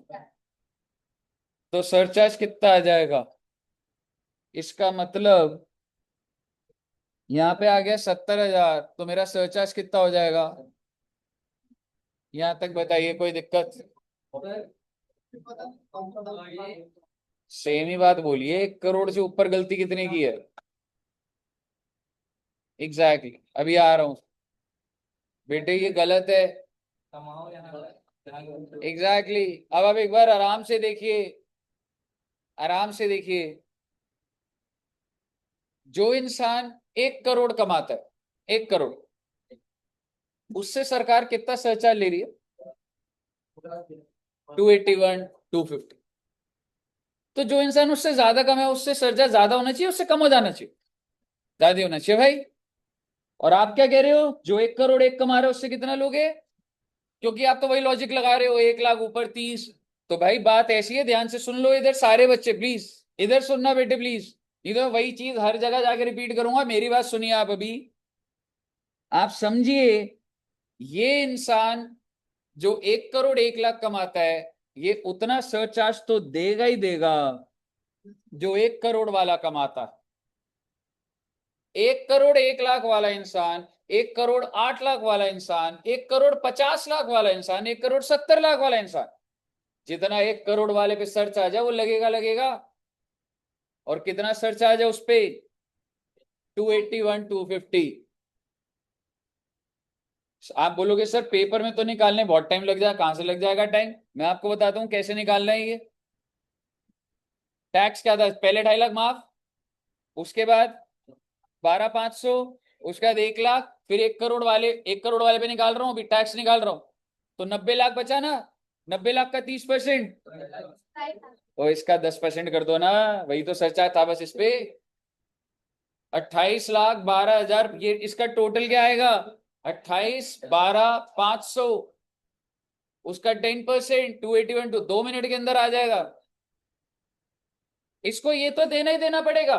S1: तो सरचार्ज कितना आ जाएगा? इसका मतलब यहाँ पे आ गया 70,000, तो मेरा सरचार्ज कितना हो जाएगा? यहां तक बताइए, कोई दिक्कत? सेम ही बात बोलिए, 1 करोड़ से ऊपर गलती कितने की है? एग्जैक्टली, अभी आ रहा हूं। बेटे ये गलत है। एग्जैक्टली। अब आप एक बार आराम से देखिए, आराम से देखिए। जो इंसान 1 करोड़ कमाता है, 1 करोड़, उससे सरकार कितना सरचार्ज ले रही है? 281, 250। तो जो इंसान उससे ज्यादा कमाए उससे सरचार्ज ज्यादा होना चाहिए, उससे कम हो जाना चाहिए? ज्यादा होना चाहिए भाई। और आप क्या कह रहे हो, जो 1 करोड़ एक कमा रहे हो उससे कितना लोगे? क्योंकि आप तो वही लॉजिक लगा रहे हो, 1 लाख ऊपर 30। तो भाई बात ऐसी है, ध्यान से सुन लो इधर सारे बच्चे प्लीज, इधर सुनना बेटे प्लीज। नहीं तो वही चीज हर जगह जाके रिपीट करूंगा, मेरी बात सुनिए आप अभी। आप समझिए, ये इंसान जो 1 करोड़ 1 लाख कमाता है, ये उतना सरचार्ज तो देगा ही देगा जो 1 करोड़ वाला कमाता है। 1 करोड़ 1 लाख वाला इंसान, 1 करोड़ 8 लाख वाला इंसान, 1 करोड़ 50 लाख वाला इंसान, 1 करोड़ 70 लाख वाला इंसान, जितना 1 करोड़ वाले पे सर्च आ जाए वो लगेगा लगेगा। और कितना सर्च आ जाए उस पे? 281, 250। आप बोलोगे सर पेपर में तो निकालने बहुत टाइम लग जाएगा, कहां से लग जाएगा टाइम? मैं आपको बताता हूं कैसे निकालना है ये। टैक्स क्या था पहले? 2.5 लाख माफ, उसके बाद 12,500, उसके बाद 1 लाख, फिर 1 करोड़ वाले पे निकाल रहा हूँ अभी, टैक्स निकाल रहा हूँ। तो 90 लाख बचा ना? 90 लाख का 30%, तो इसका 10% कर दो ना, वही तो सरचार्ज था बस इस पे। 28,12,000, ये इसका टोटल क्या आएगा? 28,12,500, उसका 10%, 281, 2 मिनट के अंदर आ जाएगा। इसको ये तो देना ही देना पड़ेगा।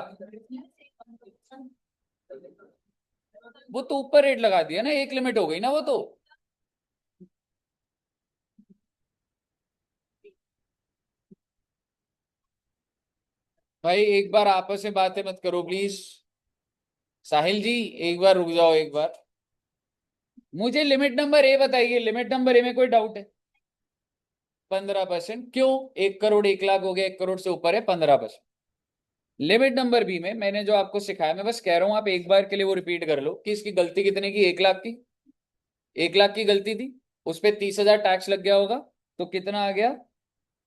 S1: वो तो ऊपर रेट लगा दिया ना, एक लिमिट हो गई ना वो तो। भाई एक बार आपस में बातें मत करो प्लीज। साहिल जी, एक बार रुक जाओ एक बार। मुझे लिमिट नंबर ए बताइए, लिमिट नंबर ए में कोई डाउट है? 15%। क्यों? 1 करोड़ 1 लाख हो गया, 1 करोड़ से ऊपर है 15%। लिमिट नंबर बी में मैंने जो आपको सिखाया, मैं बस कह रहा हूं आप एक बार के लिए वो रिपीट कर लो कि इसकी गलती कितने की, 1 लाख की। 1 लाख की गलती थी, उस पर 30,000 टैक्स लग गया होगा, तो कितना आ गया?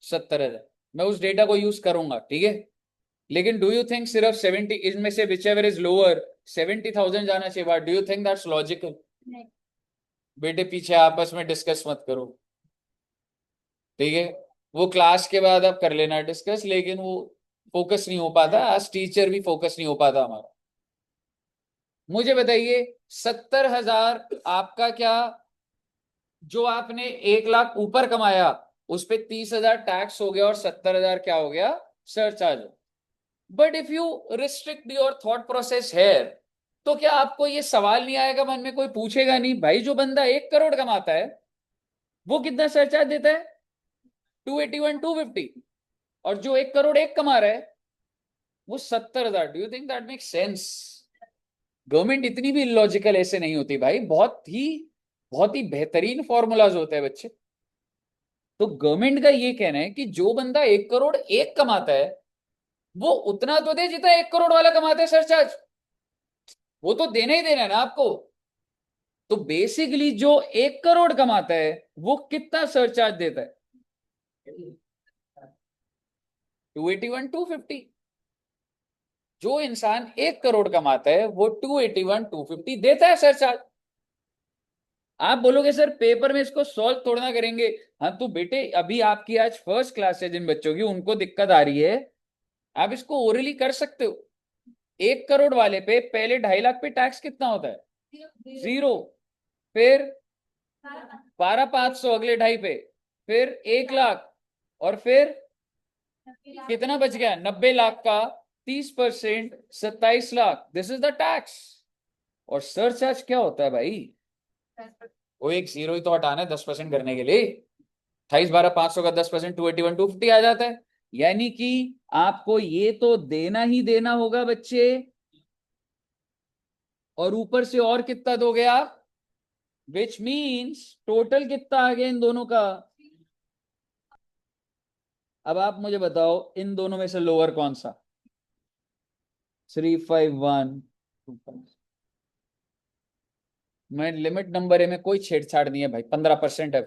S1: 70,000। मैं उस डेटा को यूज करूंगा, ठीक है। लेकिन डू यू थिंक सिर्फ 70 इनमें से विच एवर इज लोअर 70,000 जाना चाहिए? Do you think that's logical? बेटे पीछे आपस में डिस्कस मत करो, ठीक है। वो क्लास के बाद आप कर लेना डिस्कस, लेकिन वो फोकस नहीं हो पाता, आज टीचर भी फोकस नहीं हो पाता हमारा। मुझे बताइए, 70,000 आपका क्या, जो आपने 1 लाख ऊपर कमाया उस पे 30,000 टैक्स हो गया और 70,000 क्या हो गया? Surcharge. But if you restrict your thought process here, तो क्या आपको ये सवाल नहीं आएगा मन में, कोई पूछेगा नहीं भाई जो बंदा 1 करोड़ कमाता है वो कितना सरचार्ज देता है? 281, 250। और जो 1 करोड़ 1 कमा रहा है वो 70,000। Do you think that make sense? Government इतनी भी लॉजिकल ऐसे नहीं होती भाई, बहुत ही बेहतरीन फॉर्मूलाज होते हैं बच्चे। तो गवर्नमेंट का ये कहना है कि जो बंदा 1 करोड़ 1 कमाता है वो उतना तो दे जितना 1 करोड़ वाला कमाता है सरचार्ज। वो तो देना ही देना है ना आपको। तो बेसिकली जो 1 करोड़ कमाता है वो कितना सरचार्ज देता है? 281, 250। जो इंसान 1 करोड़ कमाता है वो 281, 250 देता है सरचार्ज। आप बोलोगे सर पेपर में इसको सॉल्व थोड़ा ना करेंगे। हाँ तो बेटे अभी आपकी आज फर्स्ट क्लास है, जिन बच्चों की उनको दिक्कत आ रही है, आप इसको ओरली कर सकते हो। 1 करोड़ वाले पे पहले 2.5 लाख पे टैक्स कितना होता है? 0। फिर 12,500 अगले ढाई पे, फिर 1 लाख, और फिर कितना बच गया? 90 लाख का 30%, 27 lakh, this is the tax. और सरचार्ज क्या होता है भाई? वो एक जीरो ही तो हटाना है 10% करने के लिए। 28, 12, 500 का 10%, 281, 250 आ जाता है। यानी कि आपको ये तो देना ही देना होगा बच्चे, और ऊपर से और कितना दोगे आप? विच मीन्स टोटल कितना आ गया इन दोनों का? अब आप मुझे बताओ इन दोनों में से लोअर कौन सा? 351, मैं लिमिट नंबर ए में कोई छेड़छाड़ नहीं है भाई, 15% है।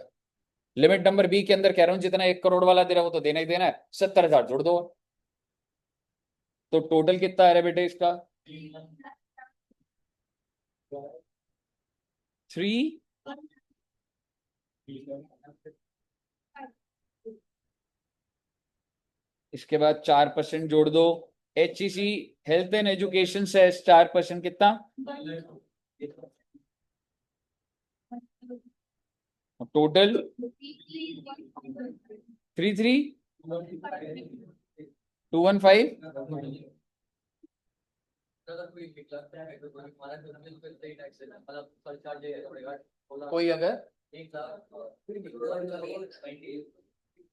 S1: लिमिट नंबर बी के अंदर कह रहा हूं जितना 1 करोड़ वाला दे रहा है वो तो देना ही देना है, 70,000 जोड़ दो। तो टोटल कितना आ रहा है बेटे इसका? 3, इसके बाद 4% जोड़ दो। HEC हेल्थ एंड एजुकेशन से 4% कितना? टोटल 33,215। कोई अगर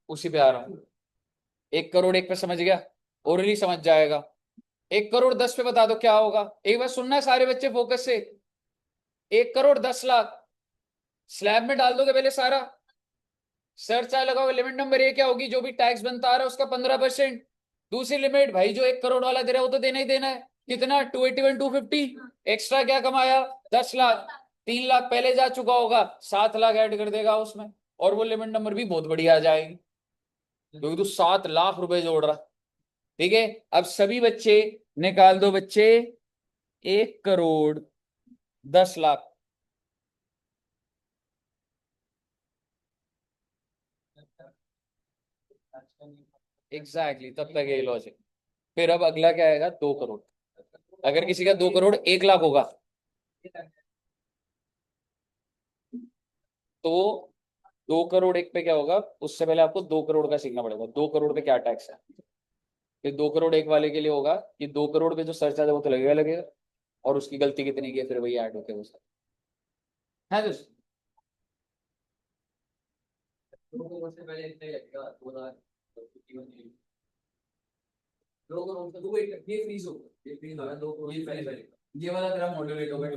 S1: उसी पे आ रहा हूँ। 1 करोड़ 1 पे समझ गया, ओरली समझ जाएगा। 1 करोड़ 10 पे बता दो क्या होगा। एक बार सुनना है सारे बच्चे फोकस से। 1 करोड़ 10 लाख स्लैब में डाल दोगे पहले सारा, सर चार्ज लगाओगे। लिमिट नंबर 1 क्या होगी? जो भी टैक्स बनता आ रहा है उसका 15%। दूसरी लिमिट भाई जो 1 करोड़ वाला दे रहा है वो तो देना ही देना है। कितना? 281 250। एक्स्ट्रा क्या कमाया? 10 लाख। 3 लाख पहले जा चुका होगा, 7 लाख ऐड कर देगा उसमें, और वो लिमिट नंबर भी बहुत बढ़िया आ जाएगी क्योंकि तू 7 लाख रुपए जोड़ रहा। ठीक है, अब सभी बच्चे निकाल दो बच्चे 1 करोड़ 10 लाख। एग्जैक्टली तब तक यही लॉजिक। फिर अब अगला क्या आएगा? 2 करोड़। अगर किसी का 2 करोड़ 1 लाख होगा तो 2 करोड़ 1 पे क्या होगा? उससे पहले आपको 2 करोड़ का सीखना पड़ेगा। 2 करोड़ पे क्या टैक्स है? फिर 2 करोड़ 1 वाले के लिए होगा कि 2 करोड़ पे जो सरचार्ज है वो तो लगेगा लगेगा, और उसकी गलती कितनी की है फिर वही ऐड होके वो सब है। तो 2 करोड़ से पहले इतना ही लगेगा, 2 लाख। 2 करोड़ से दो ये फ्रीज होगा, ये फ्रीज होगा। 2 करोड़ ये पहले पहले ये वाला तेरा मॉड्यूलेट होगा।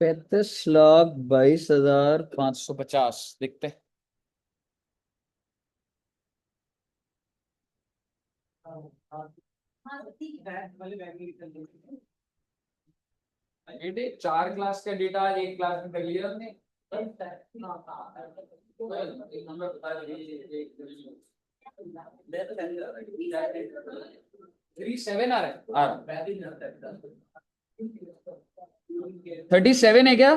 S1: ₹35,22,550 दिखते। बेटे 4 क्लास का डेटा आज एक क्लास में कर लिया हमने। एक नंबर बता दीजिए। 37 आ रहा है। 37 है क्या?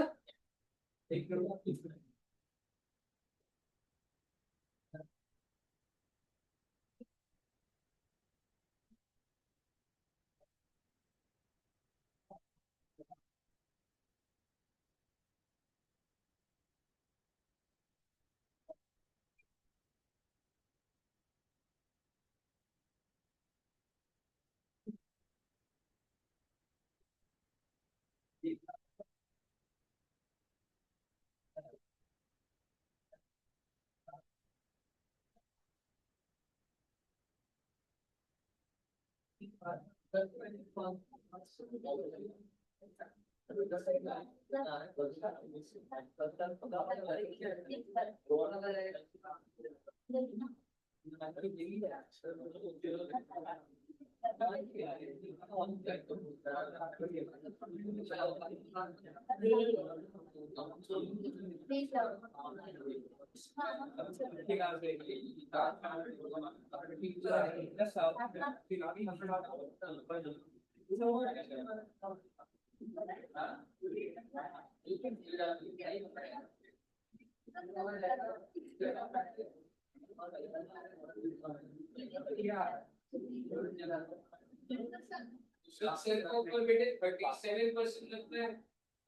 S1: बेटे 37% लगता है।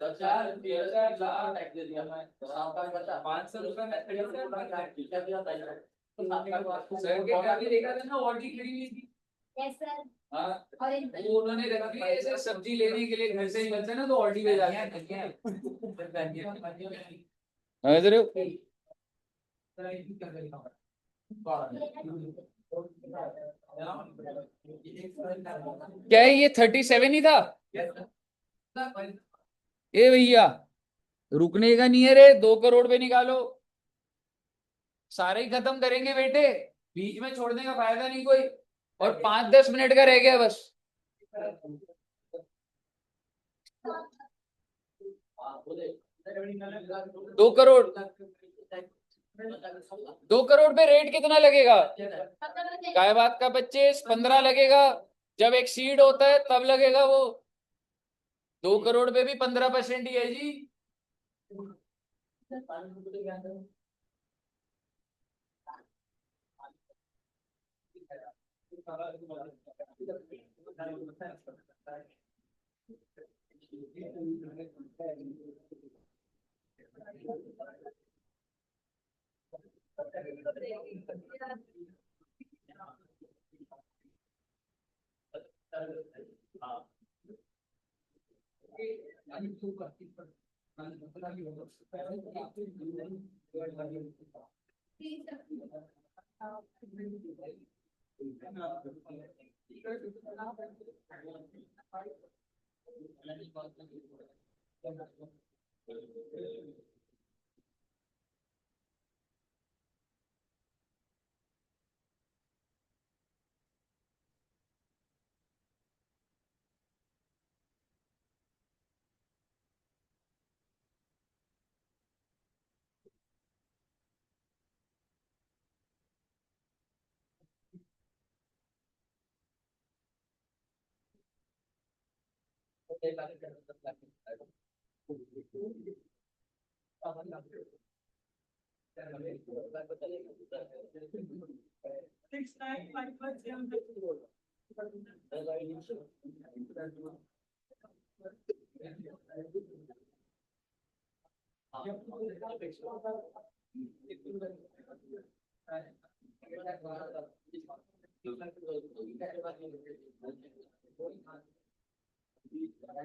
S1: 500 सर के घर भी देखा था ना, ऑडी खड़ी हुई थी।
S3: Yes sir.
S1: हाँ, वो उन्होंने रखी है ऐसे सब्जी लेने के लिए, घर से निकलते हैं ना तो ऑडी पे जाते हैं। इधर क्या है ये 37 ही था। ए भैया रुकने का नहीं है रे, 2 करोड़ पे निकालो, सारे ही खत्म करेंगे बेटे, बीच में छोड़ने का फायदा नहीं कोई। और 5-10 मिनट का रह गया बस। 2 करोड़, 2 करोड़ पे रेट कितना लगेगा? काय बात का 25-15 लगेगा, जब एक्सीड होता है तब लगेगा वो। 2 करोड़ पे भी 15% ही है जी।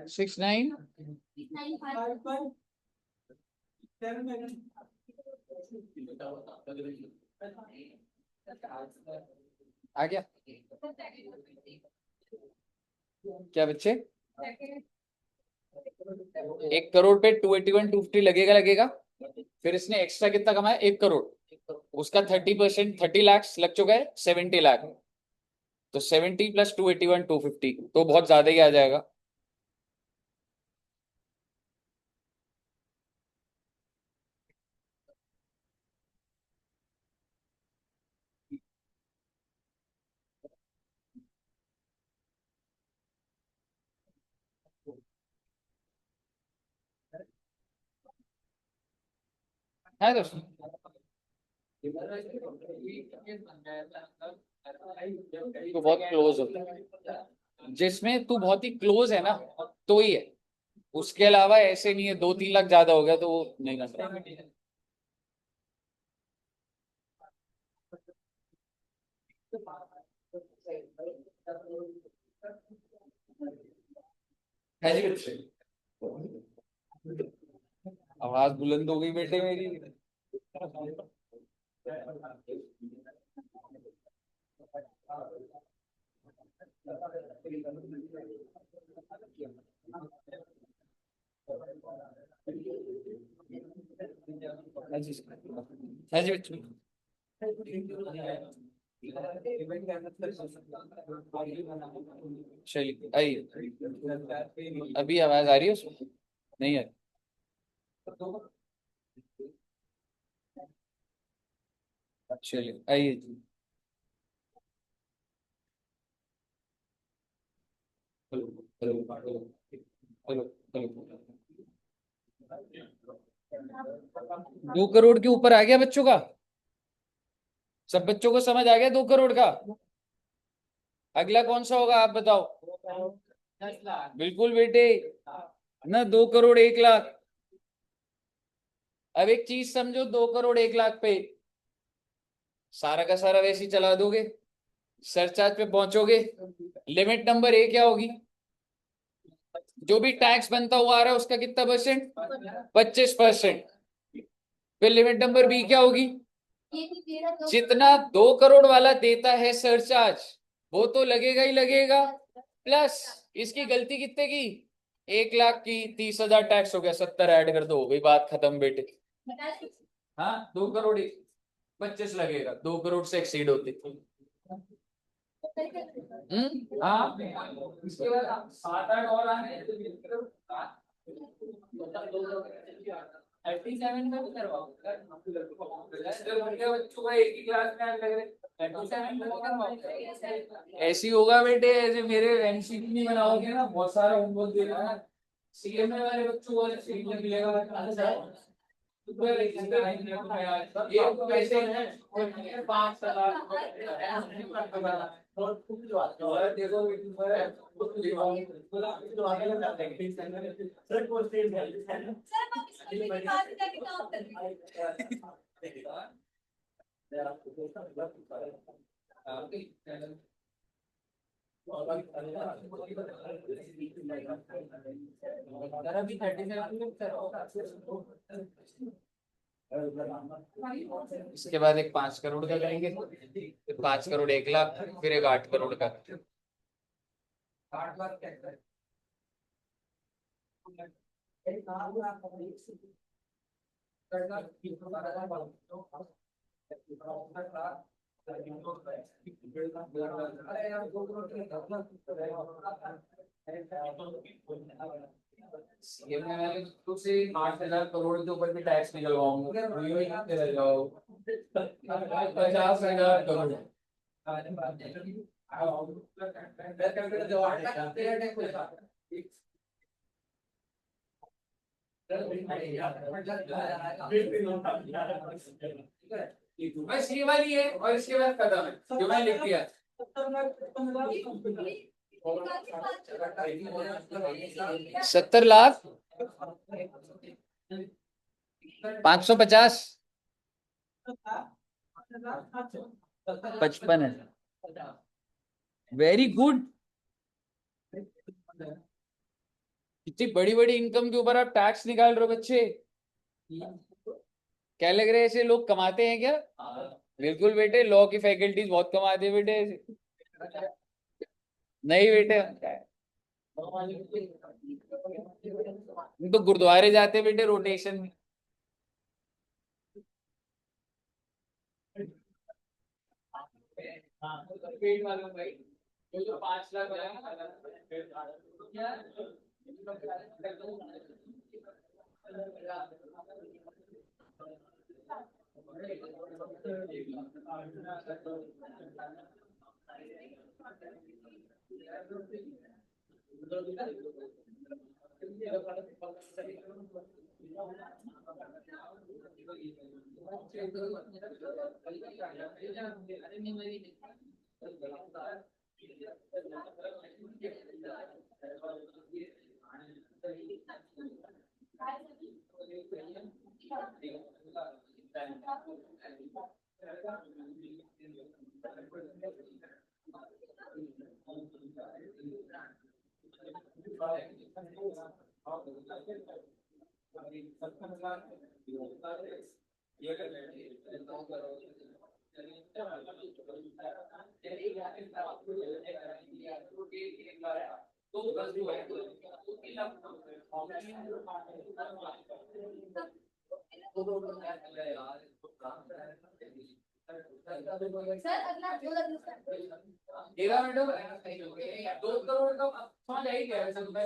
S1: सिक्स नाइन आ गया क्या बच्चे? 1 करोड़ पे 281-250 लगेगा। फिर इसने एक्स्ट्रा कितना कमाया? 1 करोड़, उसका 30%, 30 लाख लग चुका है, 70 लाख। तो 70 प्लस 281-250 तो बहुत ज्यादा ही आ जाएगा। है दोस्तों, तो बहुत क्लोज होता है, जिसमें तू बहुत ही क्लोज है ना तो ही है, उसके अलावा ऐसे नहीं है। 2-3 लाख ज्यादा हो गया तो वो नहीं करता है जी बच्चे। आवाज बुलंद हो गई बेटे मेरी। है जी बच्चे। चलिए आइए, अभी आवाज आ रही है उसमें? नहीं आ रही? चलिए आइए जी। Hello hello hello hello hello. 2 crore के ऊपर आ गया बच्चों का, सब बच्चों को समझ आ गया 2 करोड़ का। अगला कौन सा होगा आप बताओ? बिल्कुल बेटे, ना 2 करोड़ 1 लाख। अब एक चीज समझो, 2 करोड़ 1 लाख पे सारा का सारा वैसे ही चला दोगे, सरचार्ज पे पहुंचोगे। लिमिट नंबर ए क्या होगी? जो भी टैक्स बनता हुआ आ रहा है उसका कितना परसेंट? 25%। फिर लिमिट नंबर बी क्या होगी? जितना 2 करोड़ वाला देता है सरचार्ज, वो तो लगेगा ही लगेगा, प्लस इसकी गलती कितने की? 1 लाख की, 30,000 टैक्स हो गया, 70 ऐड कर दो, वही बात खत्म बेटे। हाँ, 2 करोड़ 25 लगेगा, 2 करोड़ से एक्सीड होते। हाँ, इसके बाद 7-8 और आने। 37 में भी करवाओ, बच्चों का एक ही क्लास में लग रहे। 37 में भी करवाओ। ऐसी होगा बेटे, ऐसे मेरे एमसीक्यू नहीं बनाओगे ना, बहुत सारा होमवर्क दे रहा है सीएमए वाले बच्चों को, सीएमए मिलेगा। ये तो वैसे है 5,000। देखो अभी 37। इसके बाद एक 5 करोड़ का करेंगे, फिर 5 करोड़ 1 लाख, फिर एक 8 करोड़ का। 8 लाख क्या है? सीएमए वाले तो से 8,000 करोड़ के ऊपर भी टैक्स निकलवाऊंगा, 50,000 करोड़। बस ये वाली है और इसके बाद खत्म है, जो मैं लिख दिया। 70 लाख 550 55 है। Very good. इतनी बड़ी बड़ी इनकम के ऊपर आप टैक्स निकाल रहे हो बच्चे, क्या लग रहा है ऐसे लोग कमाते हैं क्या? बिल्कुल बेटे, लॉ की फैकल्टीज बहुत कमाते हैं बेटे ऐसे। नहीं बेटे, हम तो गुरुद्वारे जाते हैं बेटे रोटेशन में। हाँ, पेट वालों भाई, जो 5 लाख तेरा मैडम 2 करोड़ का समझ आई क्या वैसे तुम्हें?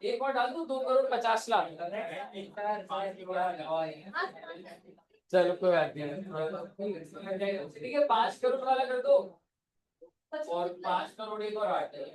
S1: एक और डाल दो, 2 करोड़ 50 लाख। चलो कोई बात नहीं, ठीक है 5 करोड़ वाला कर दो, और 5 करोड़ एक और 8 है।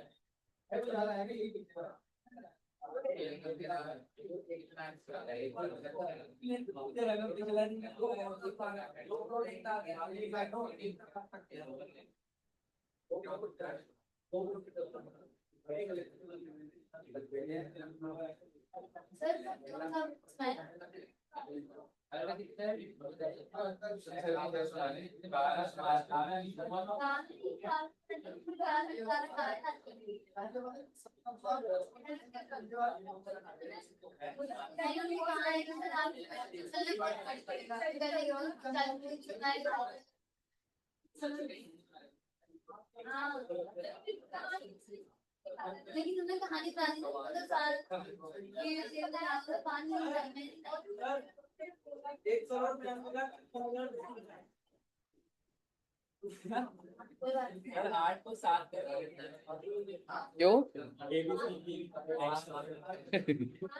S3: लेकिन तुमने कहानी सुनानी तो साल ये पानी
S1: क्यों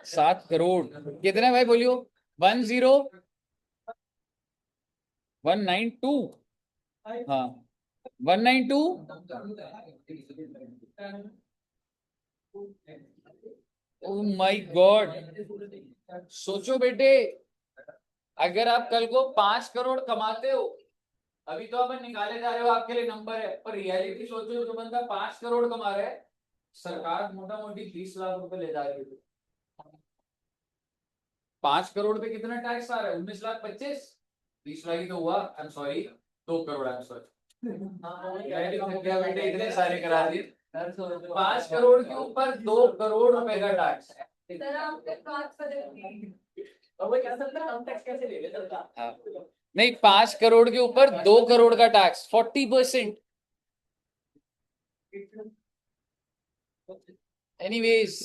S1: 7 करोड़ कितने भाई बोलियो 10192 हाँ 192 ओह माय गॉड सोचो बेटे अगर आप कल को 5 करोड़ कमाते हो अभी तो अपन निकाले जा रहे हो आपके लिए नंबर है पर रियलिटी सोचो जो बंदा 5 करोड़ कमा रहा है सरकार मोटा मोटी 20 लाख रुपए ले जा रही है 5 करोड़ पे कितना टैक्स आ रहा है 19 लाख 25 20 लाख ही तो हुआ I am sorry 2 crore I am sorry बेटे इतने सारे करा दिए 5 करोड़ के ऊपर 2 करोड़ रुपए का टैक्स नहीं 5 करोड़ के ऊपर 2 करोड़ का टैक्स 40%। एनीवेज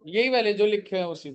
S1: यही वाले जो लिखे हैं उसी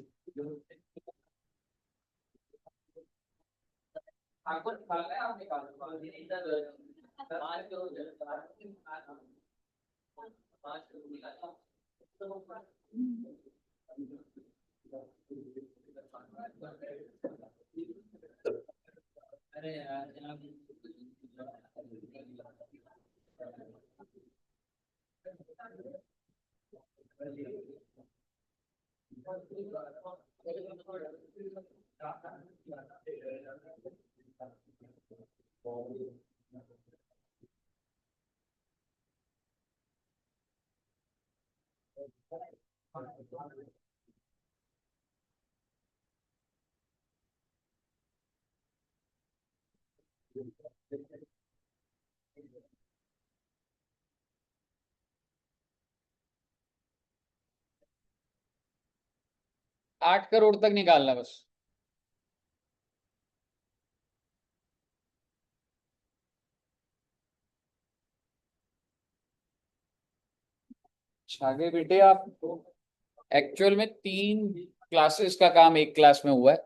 S1: आठ करोड़ तक निकालना बस आगे बेटे आप एक्चुअल में 3 क्लासेस का काम एक क्लास में हुआ है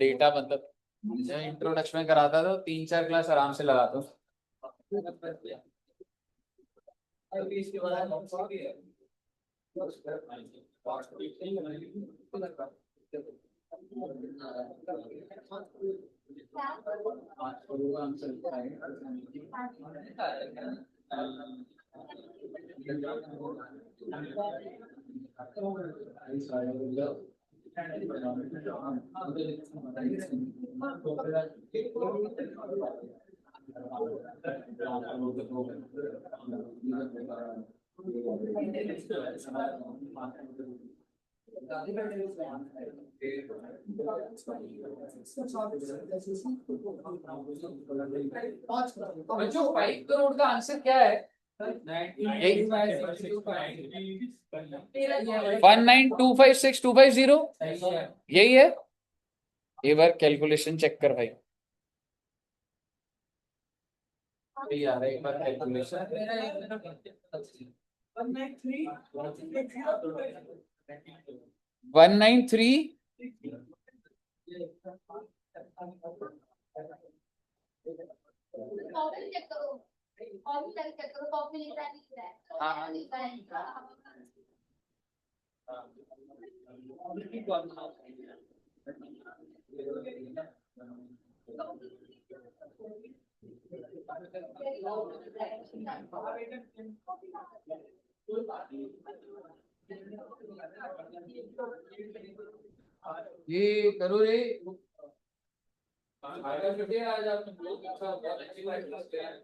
S1: डेटा मतलब जब इंट्रोडक्शन में कराता था 3-4 क्लास आराम से लगाता हूँ बच्चों 5 करोड़ का आंसर क्या है? 19256,250 यही है। एक बार कैलकुलेशन चेक कर भाई। यार एक बार कैलकुलेशन 193।
S3: कॉपी चेक करो, कॉपी चेक करो, कॉपी लिखा है, लिखा है,
S1: हाँ।
S3: लिखा है, लिखा है।
S1: ये करो रे। आज आप लोग अच्छा बहुत अच्छी बात करते हैं।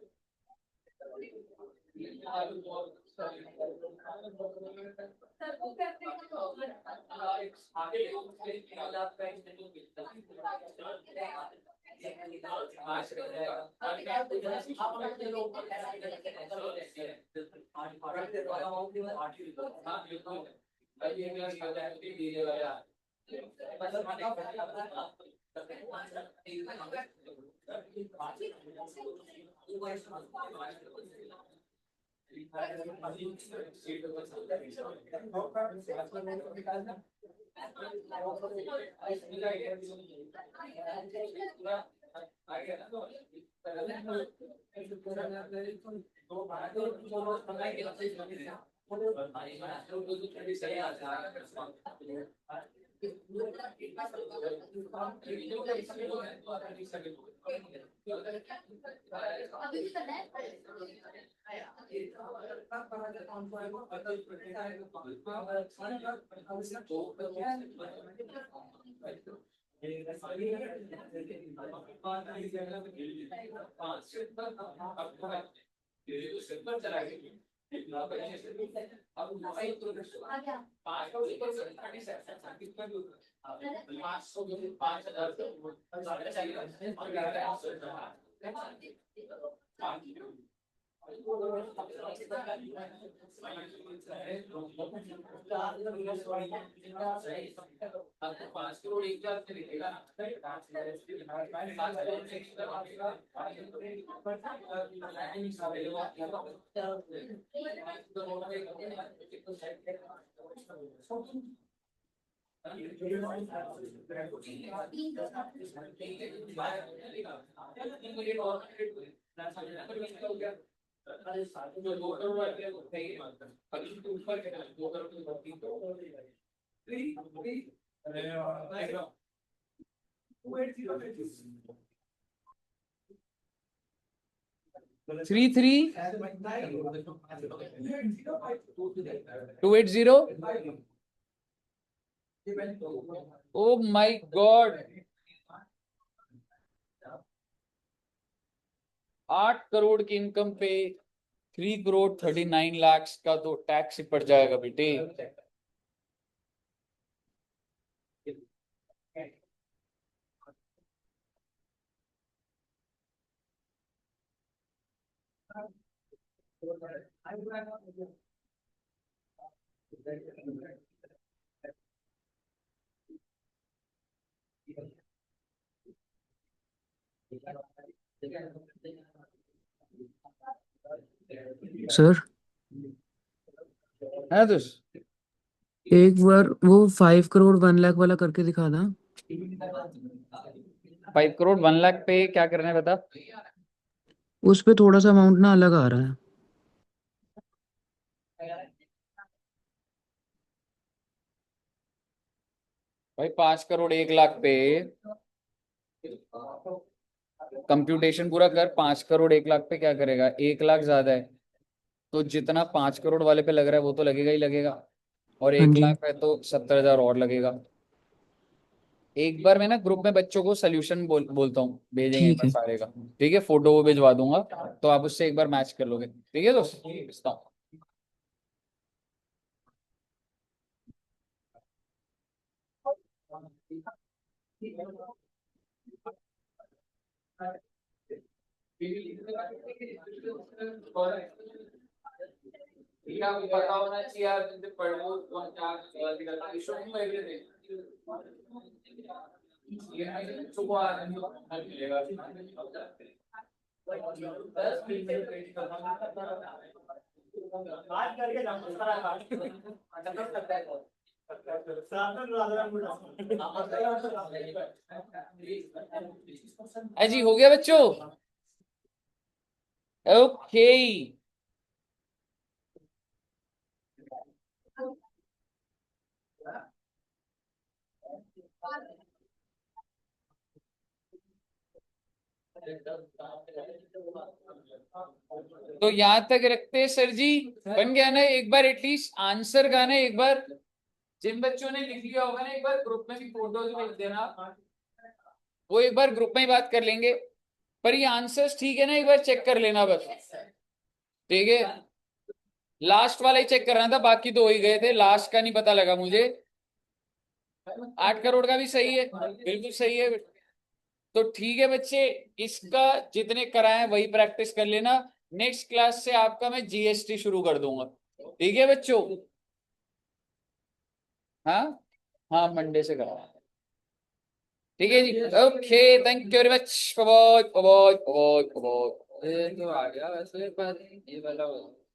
S3: अभी भी करना है। आ गया।
S1: Three three 280। Oh my God, 8 crore की इनकम पे 3,39,00,000 का तो टैक्स ही पड़ जाएगा बेटे।
S4: सर
S1: है तो
S4: एक बार वो 5 करोड़ 1 लाख वाला करके दिखा ना।
S1: 5 करोड़ 1 लाख पे क्या करना है बता।
S4: उस पे थोड़ा सा अमाउंट ना अलग आ रहा है।
S1: भाई 5 करोड़ 1 लाख पे कंप्यूटेशन पूरा कर। 5 करोड़ 1 लाख पे क्या करेगा? 1 लाख ज्यादा है तो जितना 5 करोड़ वाले पे लग रहा है वो तो लगेगा ही लगेगा, और
S4: हाँ
S1: एक
S4: जी
S1: लाख है तो 70,000 और लगेगा। एक बार मैं ना ग्रुप में बच्चों को सोल्यूशन बोलता हूँ, भेजेंगे एक
S4: ठीक
S1: बार
S4: है।
S1: सारे का। ठीक है, फोटो वो भिजवा दूंगा तो आप उससे एक बार मैच कर लोगे। ठीक है दोस्त, भेजता हूँ। ठीक है, आपको पता होना चाहिए आप जिनसे पढ़ लो कौन क्या गलती करता है, शो में एवरीथिंग ये नहीं बच्चों को आज नहीं मिलेगा।
S2: बात करके
S1: अजी हो गया बच्चों? ओके तो यहां तक रखते हैं सर जी, बन गया ना? एक बार एटलीस्ट आंसर का ना, एक बार जिन बच्चों ने लिख लिया होगा ना, एक बार ग्रुप में भी फोटोज भेज देना, वो एक बार ग्रुप में ही बात कर लेंगे। पर ये आंसर्स ठीक है ना, एक बार चेक कर लेना बस। ठीक है, लास्ट वाला ही चेक कर रहा था, बाकी तो हो ही गए थे, लास्ट का नहीं पता लगा मुझे। 8 करोड़ का भी सही है, बिल्कुल सही है। तो ठीक है बच्चे, इसका जितने कराए वही प्रैक्टिस कर लेना। नेक्स्ट क्लास से आपका मैं जीएसटी शुरू कर दूंगा। ठीक है बच्चों? हाँ हाँ, मंडे से करा। ठीक है जी, okay, thank you very much, bye bye bye bye bye.
S5: ये तो आ गया वैसे, पर ये वाला